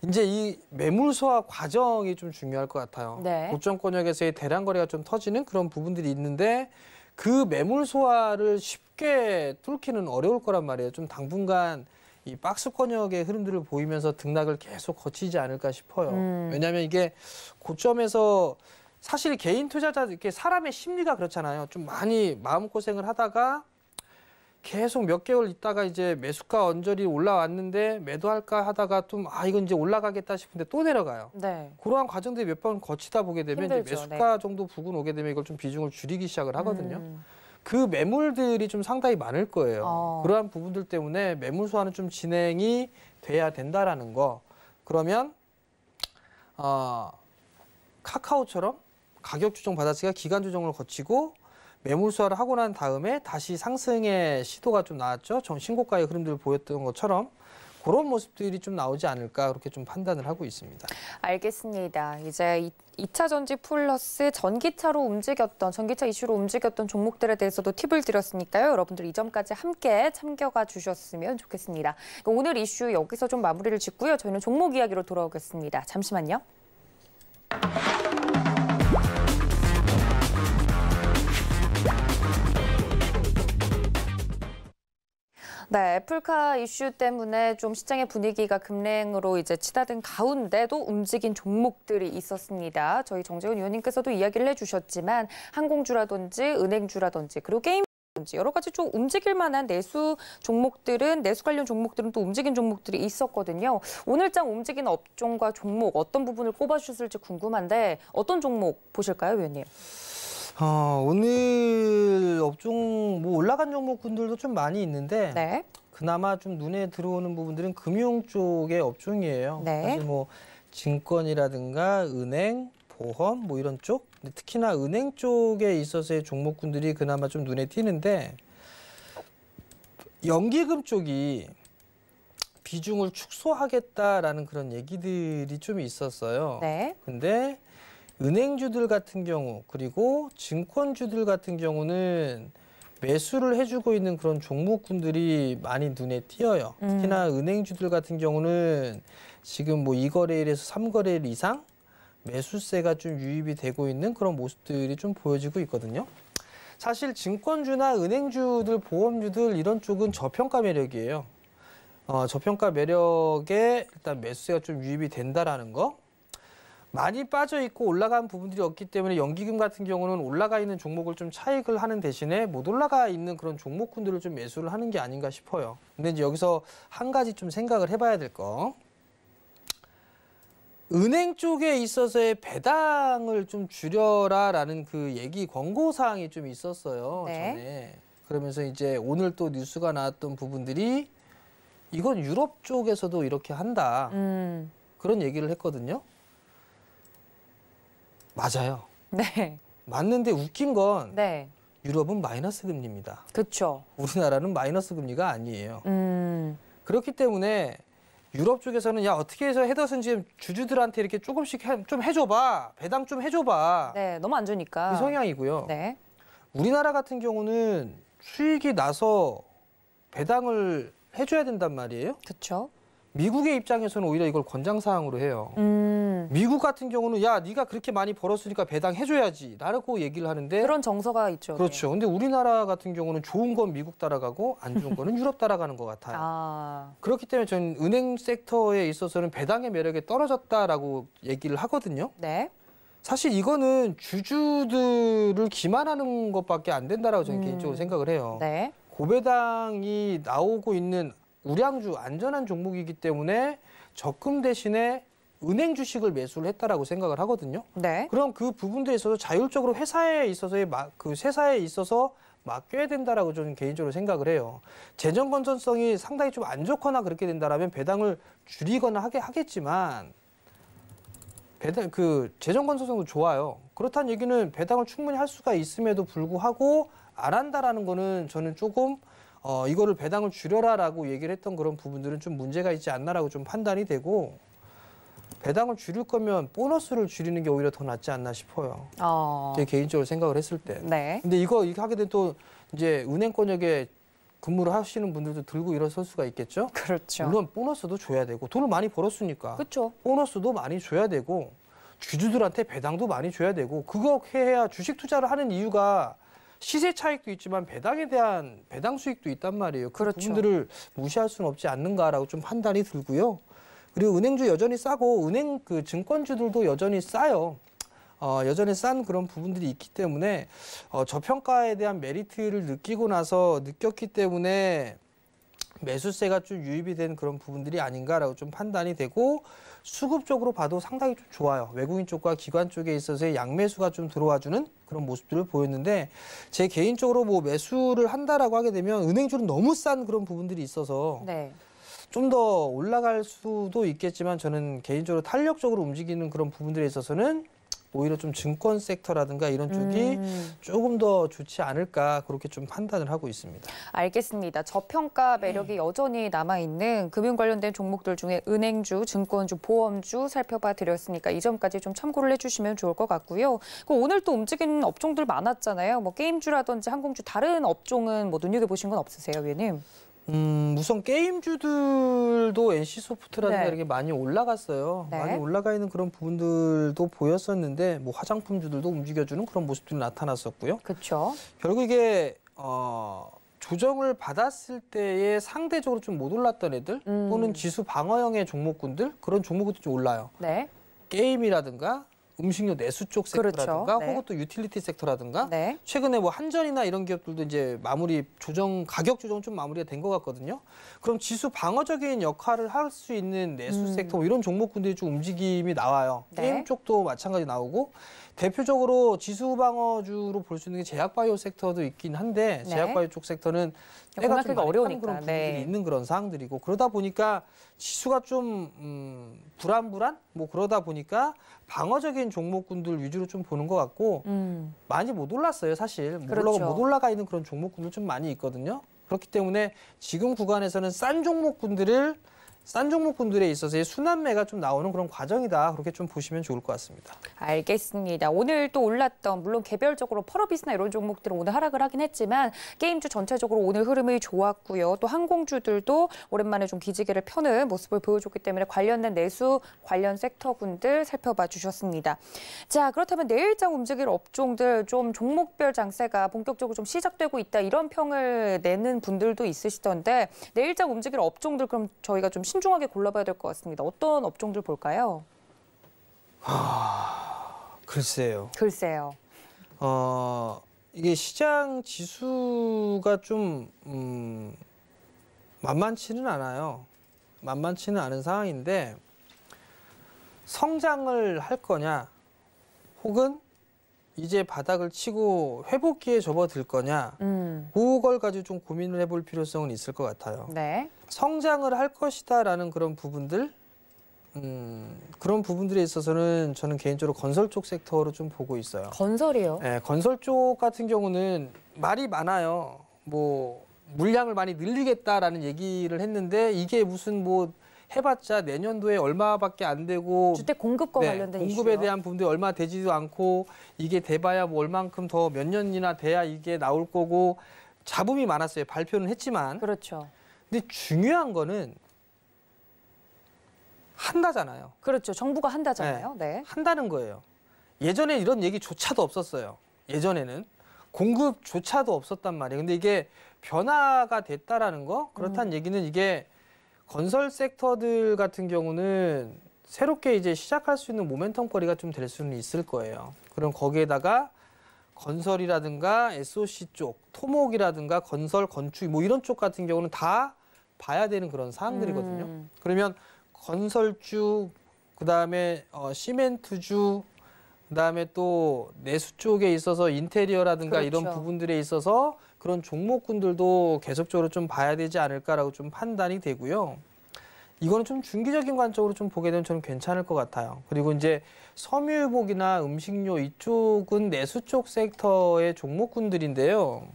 S3: 이제 이 매물소화 과정이 좀 중요할 것 같아요.
S2: 네.
S3: 고점권역에서의 대량 거래가 좀 터지는 그런 부분들이 있는데 그 매물소화를 쉽게 뚫기는 어려울 거란 말이에요. 좀 당분간 이 박스권역의 흐름들을 보이면서 등락을 계속 거치지 않을까 싶어요. 왜냐하면 이게 고점에서 사실 개인 투자자 이렇게 사람의 심리가 그렇잖아요. 좀 많이 마음고생을 하다가 계속 몇 개월 있다가 이제 매수가 언저리 올라왔는데 매도할까 하다가 좀 이건 이제 올라가겠다 싶은데 또 내려가요.
S2: 네.
S3: 그러한 과정들이 몇 번 거치다 보게 되면 이제
S2: 힘들죠.
S3: 매수가 정도 부근 오게 되면 이걸 좀 비중을 줄이기 시작을 하거든요. 그 매물들이 좀 상당히 많을 거예요. 그러한 부분들 때문에 매물 소화는 좀 진행이 돼야 된다라는 거. 그러면 카카오처럼 가격 조정 받았으니까 기간 조정을 거치고 매물 소화를 하고 난 다음에 다시 상승의 시도가 좀 나왔죠. 신고가의 흐름들을 보였던 것처럼 그런 모습들이 좀 나오지 않을까 그렇게 좀 판단을 하고 있습니다.
S2: 알겠습니다. 이제 2차 전지 플러스 전기차 이슈로 움직였던 종목들에 대해서도 팁을 드렸으니까요. 여러분들 이 점까지 함께 참겨가 주셨으면 좋겠습니다. 오늘 이슈 여기서 좀 마무리를 짓고요. 저희는 종목 이야기로 돌아오겠습니다. 잠시만요. 네, 애플카 이슈 때문에 좀 시장의 분위기가 급랭으로 이제 치닫은 가운데도 움직인 종목들이 있었습니다. 저희 정재훈 위원님께서도 이야기를 해주셨지만 항공주라든지 은행주라든지 그리고 게임주라든지 여러 가지 좀 움직일 만한 내수 관련 종목들은 또 움직인 종목들이 있었거든요. 오늘장 움직인 업종과 종목 어떤 부분을 꼽아주셨을지 궁금한데 어떤 종목 보실까요, 위원님?
S3: 오늘 업종 올라간 종목군들도 좀 많이 있는데
S2: 네.
S3: 그나마 좀 눈에 들어오는 부분들은 금융 쪽의 업종이에요.
S2: 네.
S3: 사실 증권이라든가 은행, 보험 이런 쪽, 특히나 은행 쪽에 있어서의 종목군들이 그나마 좀 눈에 띄는데 연기금 쪽이 비중을 축소하겠다라는 그런 얘기들이 좀 있었어요.
S2: 네.
S3: 근데 은행주들 같은 경우 그리고 증권주들 같은 경우는 매수를 해주고 있는 그런 종목군들이 많이 눈에 띄어요. 특히나 은행주들 같은 경우는 지금 뭐 2거래일에서 3거래일 이상 매수세가 좀 유입이 되고 있는 그런 모습들이 좀 보여지고 있거든요. 사실 증권주나 은행주들, 보험주들 이런 쪽은 저평가 매력이에요. 저평가 매력에 일단 매수세가 좀 유입이 된다라는 거. 많이 빠져 있고 올라간 부분들이 없기 때문에 연기금 같은 경우는 올라가 있는 종목을 좀 차익을 하는 대신에 못 올라가 있는 그런 종목군들을 좀 매수를 하는 게 아닌가 싶어요. 근데 이제 여기서 한 가지 좀 생각을 해봐야 될 거. 은행 쪽에 있어서의 배당을 좀 줄여라라는 그 얘기 권고 사항이 좀 있었어요.
S2: 네.
S3: 전에. 그러면서 이제 오늘 또 뉴스가 나왔던 부분들이 이건 유럽 쪽에서도 이렇게 한다. 그런 얘기를 했거든요. 맞아요.
S2: 네.
S3: 맞는데 웃긴 건
S2: 네.
S3: 유럽은 마이너스 금리입니다.
S2: 그렇죠.
S3: 우리나라는 마이너스 금리가 아니에요. 그렇기 때문에 유럽 쪽에서는 야 어떻게 해서 헤더슨 지금 주주들한테 이렇게 조금씩 좀 해줘봐. 배당 좀 해줘봐.
S2: 네, 너무 안 주니까.
S3: 이 성향이고요.
S2: 네.
S3: 우리나라 같은 경우는 수익이 나서 배당을 해줘야 된단 말이에요.
S2: 그렇죠.
S3: 미국의 입장에서는 오히려 이걸 권장사항으로 해요. 미국 같은 경우는 야 네가 그렇게 많이 벌었으니까 배당해줘야지 라고 얘기를 하는데
S2: 그런 정서가 있죠.
S3: 그렇죠. 근데 우리나라 같은 경우는 좋은 건 미국 따라가고 안 좋은 거는 유럽 따라가는 것 같아요.
S2: 아,
S3: 그렇기 때문에 저는 은행 섹터에 있어서는 배당의 매력이 떨어졌다라고 얘기를 하거든요.
S2: 네.
S3: 사실 이거는 주주들을 기만하는 것밖에 안 된다라고 저는 개인적으로 생각을 해요.
S2: 네.
S3: 고배당이 나오고 있는 우량주 안전한 종목이기 때문에 적금 대신에 은행 주식을 매수를 했다라고 생각을 하거든요.
S2: 네.
S3: 그럼 그 부분들에 있어서 자율적으로 회사에 있어서의 그 회사에 있어서 맡겨야 된다라고 저는 개인적으로 생각을 해요. 재정 건전성이 상당히 좀 안 좋거나 그렇게 된다라면 배당을 줄이거나 하겠지만 배당 그 재정 건전성도 좋아요. 그렇다는 얘기는 배당을 충분히 할 수가 있음에도 불구하고 안 한다라는 거는 저는 조금 이거를 배당을 줄여라라고 얘기를 했던 그런 부분들은 좀 문제가 있지 않나라고 좀 판단이 되고 배당을 줄일 거면 보너스를 줄이는 게 오히려 더 낫지 않나 싶어요. 제 개인적으로 생각을 했을 때.
S2: 네.
S3: 근데 이거 하게 되면 또 이제 은행권역에 근무를 하시는 분들도 들고 일어설 수가 있겠죠.
S2: 그렇죠.
S3: 물론 보너스도 줘야 되고 돈을 많이 벌었으니까
S2: 그렇죠.
S3: 보너스도 많이 줘야 되고 주주들한테 배당도 많이 줘야 되고 그거 해야 주식 투자를 하는 이유가 시세 차익도 있지만 배당에 대한 배당 수익도 있단 말이에요. 그
S2: 그렇죠.
S3: 부분들을 무시할 수는 없지 않는가라고 좀 판단이 들고요. 그리고 은행주 여전히 싸고 은행 그 증권주들도 여전히 싸요. 여전히 싼 그런 부분들이 있기 때문에 저평가에 대한 메리트를 느꼈기 때문에 매수세가 좀 유입이 된 그런 부분들이 아닌가라고 좀 판단이 되고 수급적으로 봐도 상당히 좀 좋아요. 외국인 쪽과 기관 쪽에 있어서의 양매수가 좀 들어와주는 그런 모습들을 보였는데 제 개인적으로 뭐 매수를 한다라고 하게 되면 은행주는 너무 싼 그런 부분들이 있어서
S2: 네.
S3: 좀 더 올라갈 수도 있겠지만 저는 개인적으로 탄력적으로 움직이는 그런 부분들에 있어서는 오히려 좀 증권 섹터라든가 이런 쪽이 조금 더 좋지 않을까 그렇게 좀 판단을 하고 있습니다.
S2: 알겠습니다. 저평가 매력이 여전히 남아있는 금융 관련된 종목들 중에 은행주, 증권주, 보험주 살펴봐 드렸으니까 이 점까지 좀 참고를 해주시면 좋을 것 같고요. 오늘 또 움직이는 업종들 많았잖아요. 뭐 게임주라든지 항공주 다른 업종은 뭐 눈여겨보신 건 없으세요, 위원님?
S3: 우선 게임주들도 NC소프트라든가
S2: 네.
S3: 이렇게 많이 올라갔어요.
S2: 네.
S3: 많이 올라가 있는 그런 부분들도 보였었는데 뭐 화장품주들도 움직여주는 그런 모습들이 나타났었고요.
S2: 그렇죠.
S3: 결국 이게 조정을 받았을 때에 상대적으로 좀 못 올랐던 애들 또는 지수 방어형의 종목군들 그런 종목들도 좀 올라요.
S2: 네.
S3: 게임이라든가 음식료 내수 쪽 섹터라든가
S2: 그렇죠. 네.
S3: 혹은 또 유틸리티 섹터라든가
S2: 네.
S3: 최근에 뭐 한전이나 이런 기업들도 이제 가격 조정 좀 마무리가 된 것 같거든요. 그럼 지수 방어적인 역할을 할 수 있는 내수 섹터 이런 종목군들이 좀 움직임이 나와요.
S2: 네.
S3: 게임 쪽도 마찬가지 나오고 대표적으로 지수 방어주로 볼 수 있는 게 제약바이오 섹터도 있긴 한데
S2: 네.
S3: 제약바이오 쪽 섹터는 때가 좀
S2: 공략하기가
S3: 많이
S2: 어려우니까.
S3: 타는 그런 부분들이
S2: 네.
S3: 있는 그런 상황들이고 그러다 보니까 지수가 좀 불안불안 뭐 그러다 보니까 방어적인 종목군들 위주로 좀 보는 것 같고 많이 못 올랐어요 사실.
S2: 그렇죠.
S3: 못 올라가 있는 그런 종목군들 좀 많이 있거든요. 그렇기 때문에 지금 구간에서는 싼 종목군들을 싼 종목군들에 있어서의 순환매가 좀 나오는 그런 과정이다. 그렇게 좀 보시면 좋을 것 같습니다.
S2: 알겠습니다. 오늘 또 올랐던 물론 개별적으로 펄어비스나 이런 종목들은 오늘 하락을 하긴 했지만 게임주 전체적으로 오늘 흐름이 좋았고요. 또 항공주들도 오랜만에 좀 기지개를 펴는 모습을 보여줬기 때문에 관련된 내수 관련 섹터군들 살펴봐 주셨습니다. 자, 그렇다면 내일장 움직일 업종들 좀 종목별 장세가 본격적으로 좀 시작되고 있다 이런 평을 내는 분들도 있으시던데 내일장 움직일 업종들 그럼 저희가 좀 신중하게 골라봐야 될 것 같습니다. 어떤 업종들 볼까요?
S3: 글쎄요.
S2: 글쎄요.
S3: 이게 시장 지수가 좀 만만치는 않아요. 만만치는 않은 상황인데 성장을 할 거냐 혹은 이제 바닥을 치고 회복기에 접어들 거냐 그걸 가지고 좀 고민을 해볼 필요성은 있을 것 같아요.
S2: 네.
S3: 성장을 할 것이다라는 그런 부분들 그런 부분들에 있어서는 저는 개인적으로 건설 쪽 섹터로 좀 보고 있어요.
S2: 건설이요?
S3: 네, 건설 쪽 같은 경우는 말이 많아요. 뭐 물량을 많이 늘리겠다라는 얘기를 했는데 이게 무슨 뭐 해봤자 내년도에 얼마밖에 안 되고
S2: 주택 공급과 관련된
S3: 공급에
S2: 이슈요.
S3: 대한 부분들이 얼마 되지도 않고 이게 돼봐야 뭐 얼만큼 더 몇 년이나 돼야 이게 나올 거고 잡음이 많았어요. 발표는 했지만.
S2: 그렇죠.
S3: 근데 중요한 거는 한다잖아요.
S2: 그렇죠. 정부가 한다잖아요. 네.
S3: 한다는 거예요. 예전에 이런 얘기조차도 없었어요. 예전에는 공급조차도 없었단 말이에요. 근데 이게 변화가 됐다라는 거? 그렇다는 얘기는 이게 건설 섹터들 같은 경우는 새롭게 이제 시작할 수 있는 모멘텀거리가 좀 될 수는 있을 거예요. 그럼 거기에다가 건설이라든가 SOC 쪽, 토목이라든가 건설, 건축 뭐 이런 쪽 같은 경우는 다 봐야 되는 그런 사항들이거든요. 그러면 건설주, 그다음에 시멘트주, 그다음에 또 내수 쪽에 있어서 인테리어라든가
S2: 그렇죠.
S3: 이런 부분들에 있어서 그런 종목군들도 계속적으로 좀 봐야 되지 않을까라고 좀 판단이 되고요. 이거는 좀 중기적인 관점으로 좀 보게 되면 저는 괜찮을 것 같아요. 그리고 이제 섬유유복이나 음식료 이쪽은 내수 쪽 섹터의 종목군들인데요.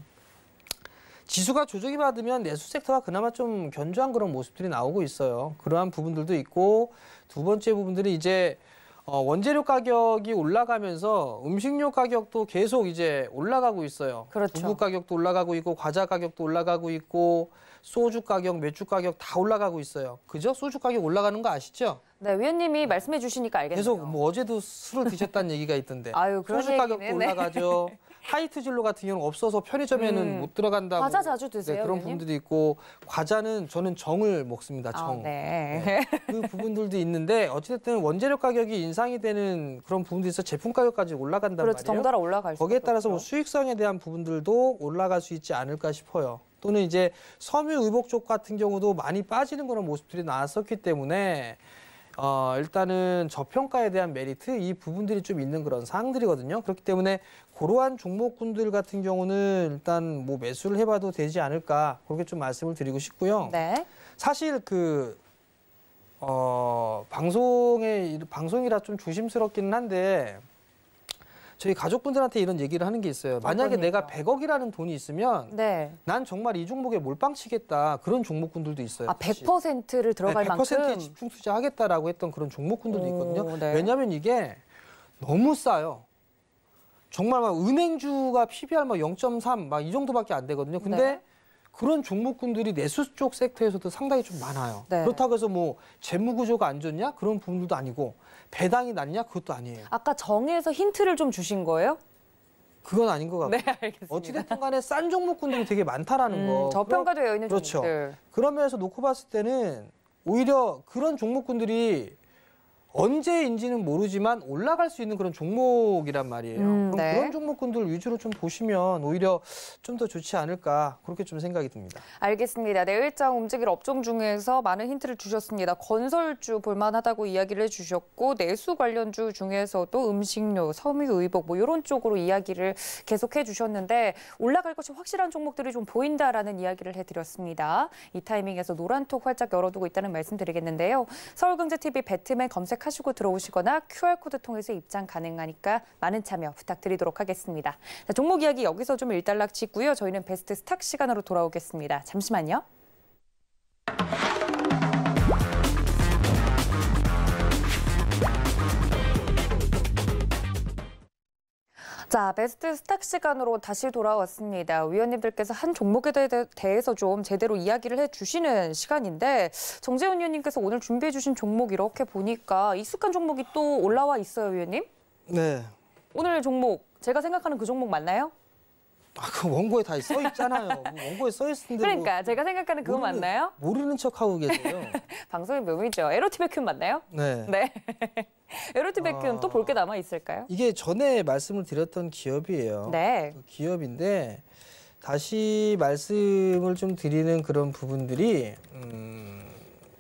S3: 지수가 조정이 받으면 내수 섹터가 그나마 좀 견조한 그런 모습들이 나오고 있어요. 그러한 부분들도 있고 두 번째 부분들은 이제 원재료 가격이 올라가면서 음식료 가격도 계속 이제 올라가고 있어요.
S2: 그렇죠.
S3: 두부 가격도 올라가고 있고 과자 가격도 올라가고 있고 소주 가격, 맥주 가격 다 올라가고 있어요. 그죠? 소주 가격 올라가는 거 아시죠?
S2: 네, 위원님이 말씀해 주시니까 알겠네요.
S3: 계속 뭐 어제도 술을 드셨다는 얘기가 있던데.
S2: 아유, 그런
S3: 소주 가격도
S2: 얘기네.
S3: 올라가죠. 하이트 진로 같은 경우는 없어서 편의점에는 못 들어간다고.
S2: 과자 자주 드세요,
S3: 그런
S2: 위원님?
S3: 부분들이 있고 과자는 저는 정을 먹습니다. 정.
S2: 네.
S3: 그 부분들도 있는데 어찌됐든 원재료 가격이 인상이 되는 그런 부분도 있어 제품 가격까지 올라간단
S2: 그렇죠.
S3: 말이에요.
S2: 덩달아 올라갈 수
S3: 거기에 따라서 뭐 수익성에 대한 부분들도 올라갈 수 있지 않을까 싶어요. 또는 이제 섬유 의복 쪽 같은 경우도 많이 빠지는 그런 모습들이 나왔었기 때문에 일단은 저평가에 대한 메리트 이 부분들이 좀 있는 그런 사항들이거든요. 그렇기 때문에 그러한 종목군들 같은 경우는 일단 뭐 매수를 해봐도 되지 않을까 그렇게 좀 말씀을 드리고 싶고요.
S2: 네.
S3: 사실 방송이라 좀 조심스럽기는 한데 저희 가족분들한테 이런 얘기를 하는 게 있어요. 만약에 내가 100억이라는 돈이 있으면
S2: 네.
S3: 난 정말 이 종목에 몰빵 치겠다. 그런 종목군들도 있어요.
S2: 아, 100%를 들어갈
S3: 100%에
S2: 만큼.
S3: 집중 투자하겠다라고 했던 그런 종목군들도 있거든요.
S2: 네.
S3: 왜냐하면 이게 너무 싸요. 정말 막 은행주가 PBR 막 0.3 막 이 정도밖에 안 되거든요. 근데
S2: 네.
S3: 그런 종목군들이 내수 쪽 섹터에서도 상당히 좀 많아요.
S2: 네.
S3: 그렇다고 해서 뭐 재무 구조가 안 좋냐? 그런 부분들도 아니고 배당이 낮냐? 그것도 아니에요.
S2: 아까 정에서 힌트를 좀 주신 거예요?
S3: 그건 아닌 것 같고.
S2: 네, 알겠습니다.
S3: 어찌됐든 간에 싼 종목군들이 되게 많다라는 거.
S2: 저평가되어 있는
S3: 그렇죠.
S2: 종목들.
S3: 그런 면에서 놓고 봤을 때는 오히려 그런 종목군들이 언제인지는 모르지만 올라갈 수 있는 그런 종목이란 말이에요. 그럼
S2: 네.
S3: 그런 종목군들 위주로 좀 보시면 오히려 좀 더 좋지 않을까 그렇게 좀 생각이 듭니다.
S2: 알겠습니다. 내일장 움직일 업종 중에서 많은 힌트를 주셨습니다. 건설주 볼만하다고 이야기를 해주셨고 내수 관련주 중에서도 음식료, 섬유의복 뭐 이런 쪽으로 이야기를 계속해 주셨는데 올라갈 것이 확실한 종목들이 좀 보인다라는 이야기를 해드렸습니다. 이 타이밍에서 노란톡 활짝 열어두고 있다는 말씀드리겠는데요. 서울경제TV 배트맨 검색하시고 들어오시거나 QR코드 통해서 입장 가능하니까 많은 참여 부탁드리도록 하겠습니다. 자, 종목 이야기 여기서 좀 일단락 치고요. 저희는 베스트 스탁 시간으로 돌아오겠습니다. 잠시만요. 자, 베스트 스탁 시간으로 다시 돌아왔습니다. 위원님들께서 한 종목에 대해서 좀 제대로 이야기를 해주시는 시간인데 정재훈 위원님께서 오늘 준비해 주신 종목 이렇게 보니까 익숙한 종목이 또 올라와 있어요, 위원님?
S3: 네.
S2: 오늘 종목, 제가 생각하는 그 종목 맞나요?
S3: 그 원고에 다 써 있잖아요. 원고에 써 있는데
S2: 그러니까 제가 생각하는 그거 맞나요?
S3: 모르는 척하고 계세요.
S2: 방송의 묘미죠. 에로티 베큐um 맞나요?
S3: 네.
S2: 네. 에로티 베큐um 또 볼 게 남아 있을까요?
S3: 이게 전에 말씀을 드렸던 기업이에요.
S2: 네.
S3: 그 기업인데 다시 말씀을 좀 드리는 그런 부분들이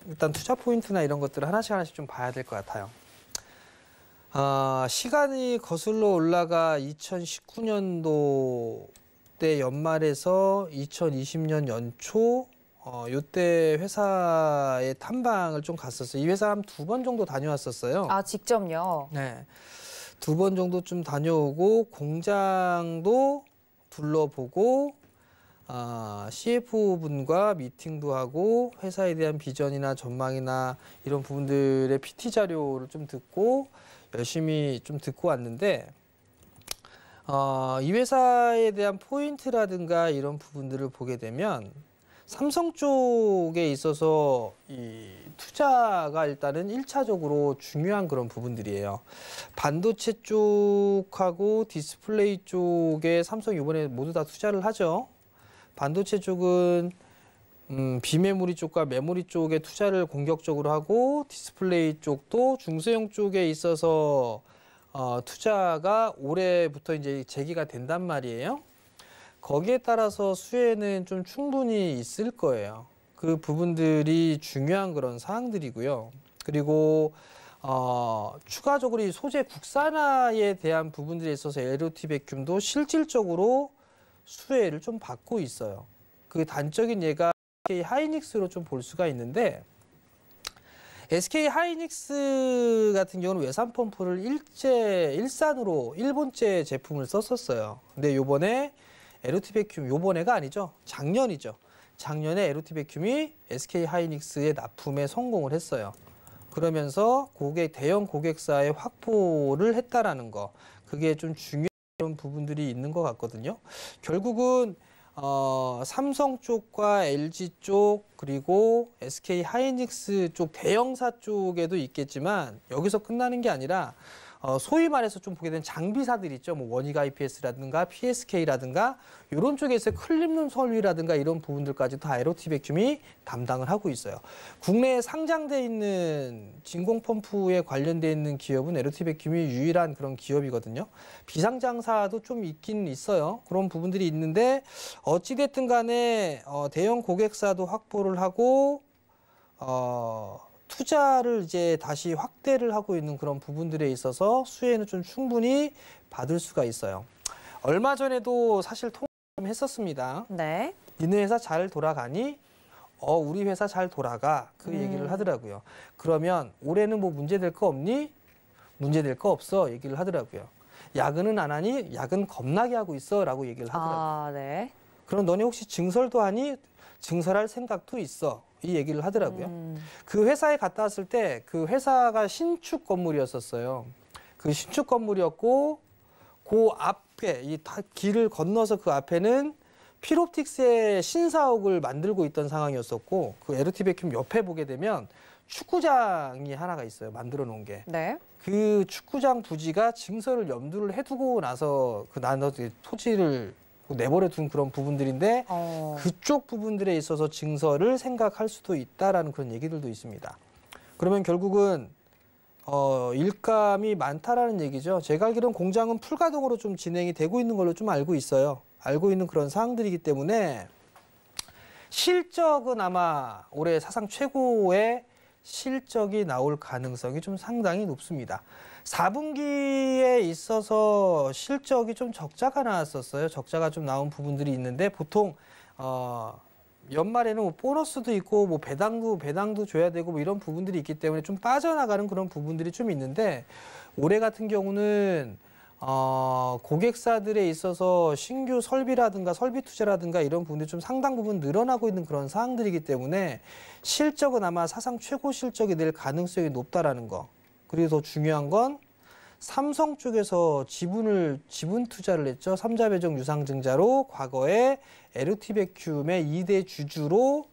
S3: 일단 투자 포인트나 이런 것들을 하나씩 좀 봐야 될 것 같아요. 시간이 거슬러 올라가 2019년도 때 연말에서 2020년 연초 요때 회사에 탐방을 좀 갔었어요. 이 회사 한 2번 정도 다녀왔었어요.
S2: 아, 직접요?
S3: 네. 2번 정도 좀 다녀오고 공장도 둘러보고 CF분과 미팅도 하고 회사에 대한 비전이나 전망이나 이런 부분들의 PT 자료를 좀 듣고 열심히 좀 듣고 왔는데 이 회사에 대한 포인트라든가 이런 부분들을 보게 되면 삼성 쪽에 있어서 이 투자가 일단은 1차적으로 중요한 그런 부분들이에요. 반도체 쪽하고 디스플레이 쪽에 삼성이 이번에 모두 다 투자를 하죠. 반도체 쪽은 비메모리 쪽과 메모리 쪽에 투자를 공격적으로 하고 디스플레이 쪽도 중소형 쪽에 있어서 투자가 올해부터 이제 재개가 된단 말이에요. 거기에 따라서 수혜는 좀 충분히 있을 거예요. 그 부분들이 중요한 그런 사항들이고요. 그리고 추가적으로 이 소재 국산화에 대한 부분들에 있어서 LOT 백큐움도 실질적으로 수혜를 좀 받고 있어요. 그 단적인 예가 SK 하이닉스로 좀 볼 수가 있는데 SK 하이닉스 같은 경우는 외산 펌프를 일산으로 일본제 제품을 썼었어요. 근데 요번에 LOT 백큐움, 요번에가 아니죠. 작년이죠. 작년에 LOT 백큐움이 SK 하이닉스의 납품에 성공을 했어요. 그러면서 대형 고객사의 확보를 했다라는 거. 그게 좀 중요한 부분들이 있는 것 같거든요. 결국은 삼성 쪽과 LG 쪽 그리고 SK 하이닉스 쪽 대형사 쪽에도 있겠지만 여기서 끝나는 게 아니라 소위 말해서 좀 보게 되는 장비사들 있죠. 뭐 원익 IPS라든가 PSK라든가 이런 쪽에서 클립룸 설비라든가 이런 부분들까지 다 LOT 백큐움이 담당을 하고 있어요. 국내에 상장돼 있는 진공 펌프에 관련돼 있는 기업은 LOT 백큐움이 유일한 그런 기업이거든요. 비상장사도 좀 있긴 있어요. 그런 부분들이 있는데 어찌됐든 간에 대형 고객사도 확보를 하고 투자를 이제 다시 확대를 하고 있는 그런 부분들에 있어서 수혜는 좀 충분히 받을 수가 있어요. 얼마 전에도 사실 통화 좀 했었습니다.
S2: 네.
S3: 니네 회사 잘 돌아가니? 우리 회사 잘 돌아가. 그 얘기를 하더라고요. 그러면 올해는 뭐 문제될 거 없니? 문제될 거 없어. 얘기를 하더라고요. 야근은 안 하니? 야근 겁나게 하고 있어. 라고 얘기를 하더라고요.
S2: 아, 네.
S3: 그럼 너네 혹시 증설도 하니? 증설할 생각도 있어. 이 얘기를 하더라고요. 그 회사에 갔다 왔을 때 그 회사가 신축 건물이었었어요. 그 신축 건물이었고 그 앞에 이 길을 건너서 그 앞에는 필옵틱스의 신사옥을 만들고 있던 상황이었었고 그 LOT 백큐움 옆에 보게 되면 축구장이 하나가 있어요. 만들어 놓은 게.
S2: 네.
S3: 그 축구장 부지가 증설을 염두를 해두고 나서 그 토지를 내버려 둔 그런 부분들인데 그쪽 부분들에 있어서 증설을 생각할 수도 있다라는 그런 얘기들도 있습니다. 그러면 결국은 일감이 많다라는 얘기죠. 제가 알기로는 공장은 풀가동으로 좀 진행이 되고 있는 걸로 좀 알고 있어요. 알고 있는 그런 사항들이기 때문에 실적은 아마 올해 사상 최고의 실적이 나올 가능성이 좀 상당히 높습니다. 4분기에 있어서 실적이 좀 적자가 나왔었어요. 적자가 좀 나온 부분들이 있는데 보통 연말에는 뭐 보너스도 있고 뭐 배당도 줘야 되고 뭐 이런 부분들이 있기 때문에 좀 빠져나가는 그런 부분들이 좀 있는데 올해 같은 경우는 고객사들에 있어서 신규 설비라든가 설비 투자라든가 이런 부분들이 좀 상당 부분 늘어나고 있는 그런 사항들이기 때문에 실적은 아마 사상 최고 실적이 될 가능성이 높다라는 거. 그리고 더 중요한 건 삼성 쪽에서 지분 투자를 했죠. 삼자배정 유상증자로 과거에 LT백큐움의 2대 주주로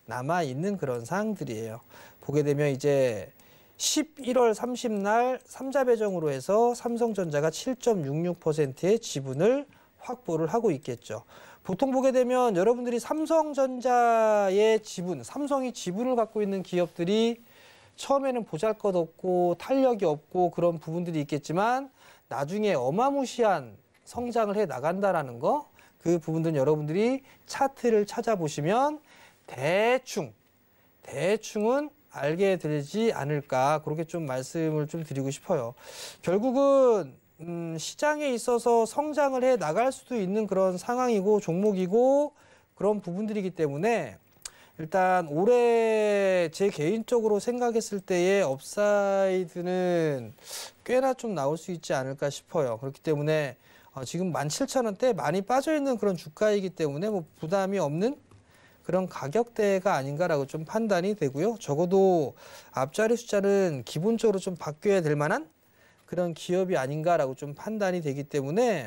S3: 남아 있는 그런 사항들이에요. 보게 되면 이제 11월 30날 삼자배정으로 해서 삼성전자가 7.66%의 지분을 확보를 하고 있겠죠. 보통 보게 되면 여러분들이 삼성전자의 지분, 삼성이 지분을 갖고 있는 기업들이 처음에는 보잘것없고 탄력이 없고 그런 부분들이 있겠지만 나중에 어마무시한 성장을 해 나간다라는 거, 그 부분들은 여러분들이 차트를 찾아보시면 대충은 알게 되지 않을까, 그렇게 좀 말씀을 좀 드리고 싶어요. 결국은 시장에 있어서 성장을 해 나갈 수도 있는 그런 상황이고 종목이고 그런 부분들이기 때문에 일단 올해 제 개인적으로 생각했을 때의 업사이드는 꽤나 좀 나올 수 있지 않을까 싶어요. 그렇기 때문에 지금 17,000원대 많이 빠져있는 그런 주가이기 때문에 뭐 부담이 없는 그런 가격대가 아닌가라고 좀 판단이 되고요. 적어도 앞자리 숫자는 기본적으로 좀 바뀌어야 될 만한 그런 기업이 아닌가라고 좀 판단이 되기 때문에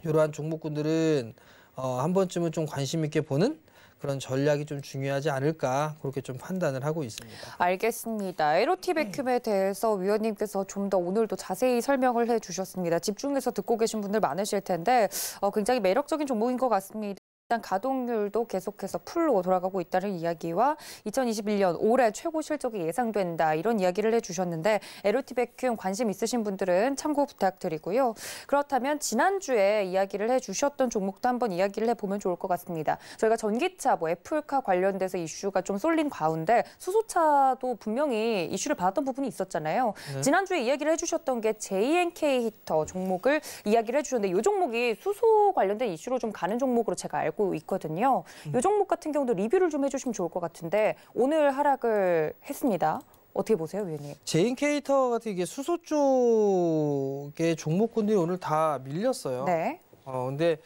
S3: 이러한 종목군들은 한 번쯤은 좀 관심 있게 보는 그런 전략이 좀 중요하지 않을까, 그렇게 좀 판단을 하고 있습니다.
S2: 알겠습니다. LT백큐움에 대해서 위원님께서 좀 더 오늘도 자세히 설명을 해주셨습니다. 집중해서 듣고 계신 분들 많으실 텐데 굉장히 매력적인 종목인 것 같습니다. 일단 가동률도 계속해서 풀로 돌아가고 있다는 이야기와 2021년 올해 최고 실적이 예상된다, 이런 이야기를 해주셨는데 LT백큐움 관심 있으신 분들은 참고 부탁드리고요. 그렇다면 지난주에 이야기를 해주셨던 종목도 한번 이야기를 해보면 좋을 것 같습니다. 저희가 전기차, 애플카 관련돼서 이슈가 좀 쏠린 가운데 수소차도 분명히 이슈를 받았던 부분이 있었잖아요. 지난주에 이야기를 해주셨던 게 JNK 히터 종목을 이야기를 해주셨는데 이 종목이 수소 관련된 이슈로 좀 가는 종목으로 제가 알고 있거든요. 이 종목 같은 경우도 리뷰를 좀 해주시면 좋을 것 같은데 오늘 하락을 했습니다. 어떻게 보세요, 위원님?
S3: JNK히터 같은 게 수소 쪽의 종목군들이 오늘 다 밀렸어요.
S2: 네.
S3: 근데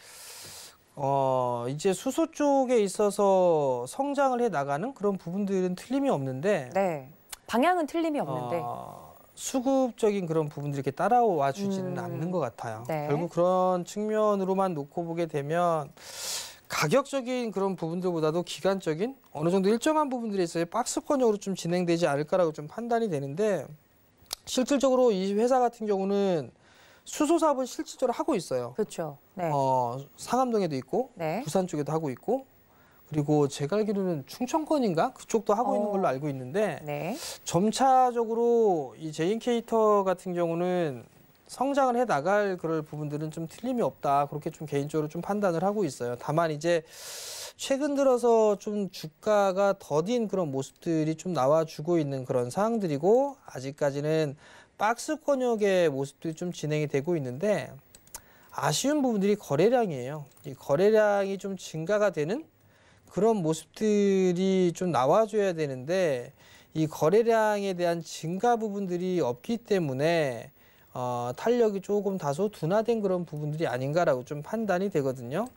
S3: 이제 수소 쪽에 있어서 성장을 해 나가는 그런 부분들은 틀림이 없는데,
S2: 네. 방향은 틀림이 없는데.
S3: 수급적인 그런 부분들이 이렇게 따라와 주지는 않는 것 같아요.
S2: 네.
S3: 결국 그런 측면으로만 놓고 보게 되면 가격적인 그런 부분들보다도 기간적인 어느 정도 일정한 부분들이 있어요. 박스권적으로 좀 진행되지 않을까라고 좀 판단이 되는데, 실질적으로 이 회사 같은 경우는 수소 사업을 실질적으로 하고 있어요.
S2: 그렇죠. 네.
S3: 상암동에도 있고,
S2: 네.
S3: 부산 쪽에도 하고 있고, 그리고 제가 알기로는 충청권인가 그쪽도 하고 있는 걸로 알고 있는데,
S2: 네.
S3: 점차적으로 이 JNK히터 같은 경우는 성장을 해 나갈 그럴 부분들은 좀 틀림이 없다, 그렇게 좀 개인적으로 좀 판단을 하고 있어요. 다만 이제 최근 들어서 좀 주가가 더딘 그런 모습들이 좀 나와주고 있는 그런 상황들이고, 아직까지는 박스권역의 모습들이 좀 진행이 되고 있는데, 아쉬운 부분들이 거래량이에요. 이 거래량이 좀 증가가 되는 그런 모습들이 좀 나와줘야 되는데, 이 거래량에 대한 증가 부분들이 없기 때문에 탄력이 조금 다소 둔화된 그런 부분들이 아닌가라고 좀 판단이 되거든요.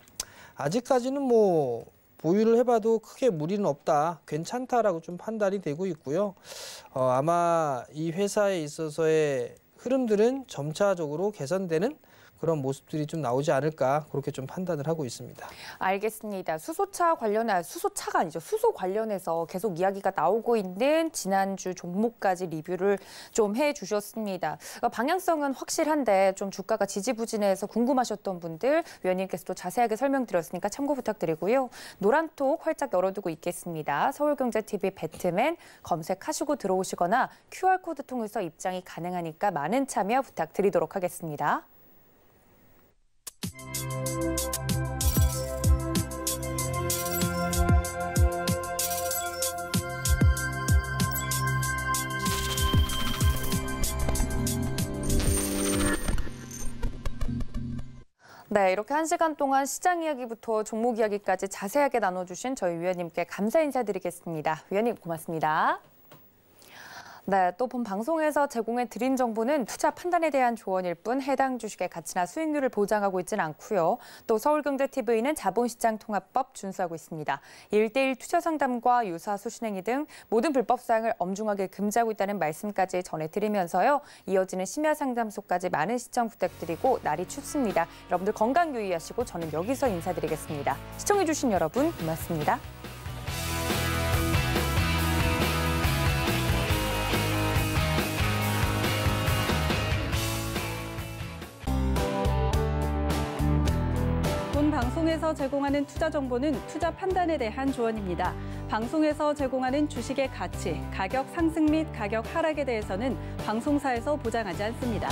S3: 아직까지는 뭐 보유를 해봐도 크게 무리는 없다, 괜찮다라고 좀 판단이 되고 있고요. 아마 이 회사에 있어서의 흐름들은 점차적으로 개선되는 그런 모습들이 좀 나오지 않을까, 그렇게 좀 판단을 하고 있습니다.
S2: 알겠습니다. 수소차가 아니죠. 수소 관련해서 계속 이야기가 나오고 있는 지난주 종목까지 리뷰를 좀 해주셨습니다. 방향성은 확실한데 좀 주가가 지지부진해서 궁금하셨던 분들 위원님께서도 자세하게 설명드렸으니까 참고 부탁드리고요. 노란톡 활짝 열어두고 있겠습니다. 서울경제TV 배트맨 검색하시고 들어오시거나 QR코드 통해서 입장이 가능하니까 많은 참여 부탁드리도록 하겠습니다. 네, 이렇게 1시간 동안 시장 이야기부터 종목 이야기까지 자세하게 나눠주신 저희 위원님께 감사 인사드리겠습니다. 위원님 고맙습니다. 네, 또 본 방송에서 제공해 드린 정보는 투자 판단에 대한 조언일 뿐 해당 주식의 가치나 수익률을 보장하고 있지는 않고요. 또 서울경제TV는 자본시장통합법 준수하고 있습니다. 1:1 투자 상담과 유사 수신행위 등 모든 불법 사항을 엄중하게 금지하고 있다는 말씀까지 전해드리면서요. 이어지는 심야 상담소까지 많은 시청 부탁드리고 날이 춥습니다. 여러분들 건강 유의하시고 저는 여기서 인사드리겠습니다. 시청해주신 여러분 고맙습니다.
S1: 본 방송에서 제공하는 투자 정보는 투자 판단에 대한 조언입니다. 방송에서 제공하는 주식의 가치, 가격 상승 및 가격 하락에 대해서는 방송사에서 보장하지 않습니다.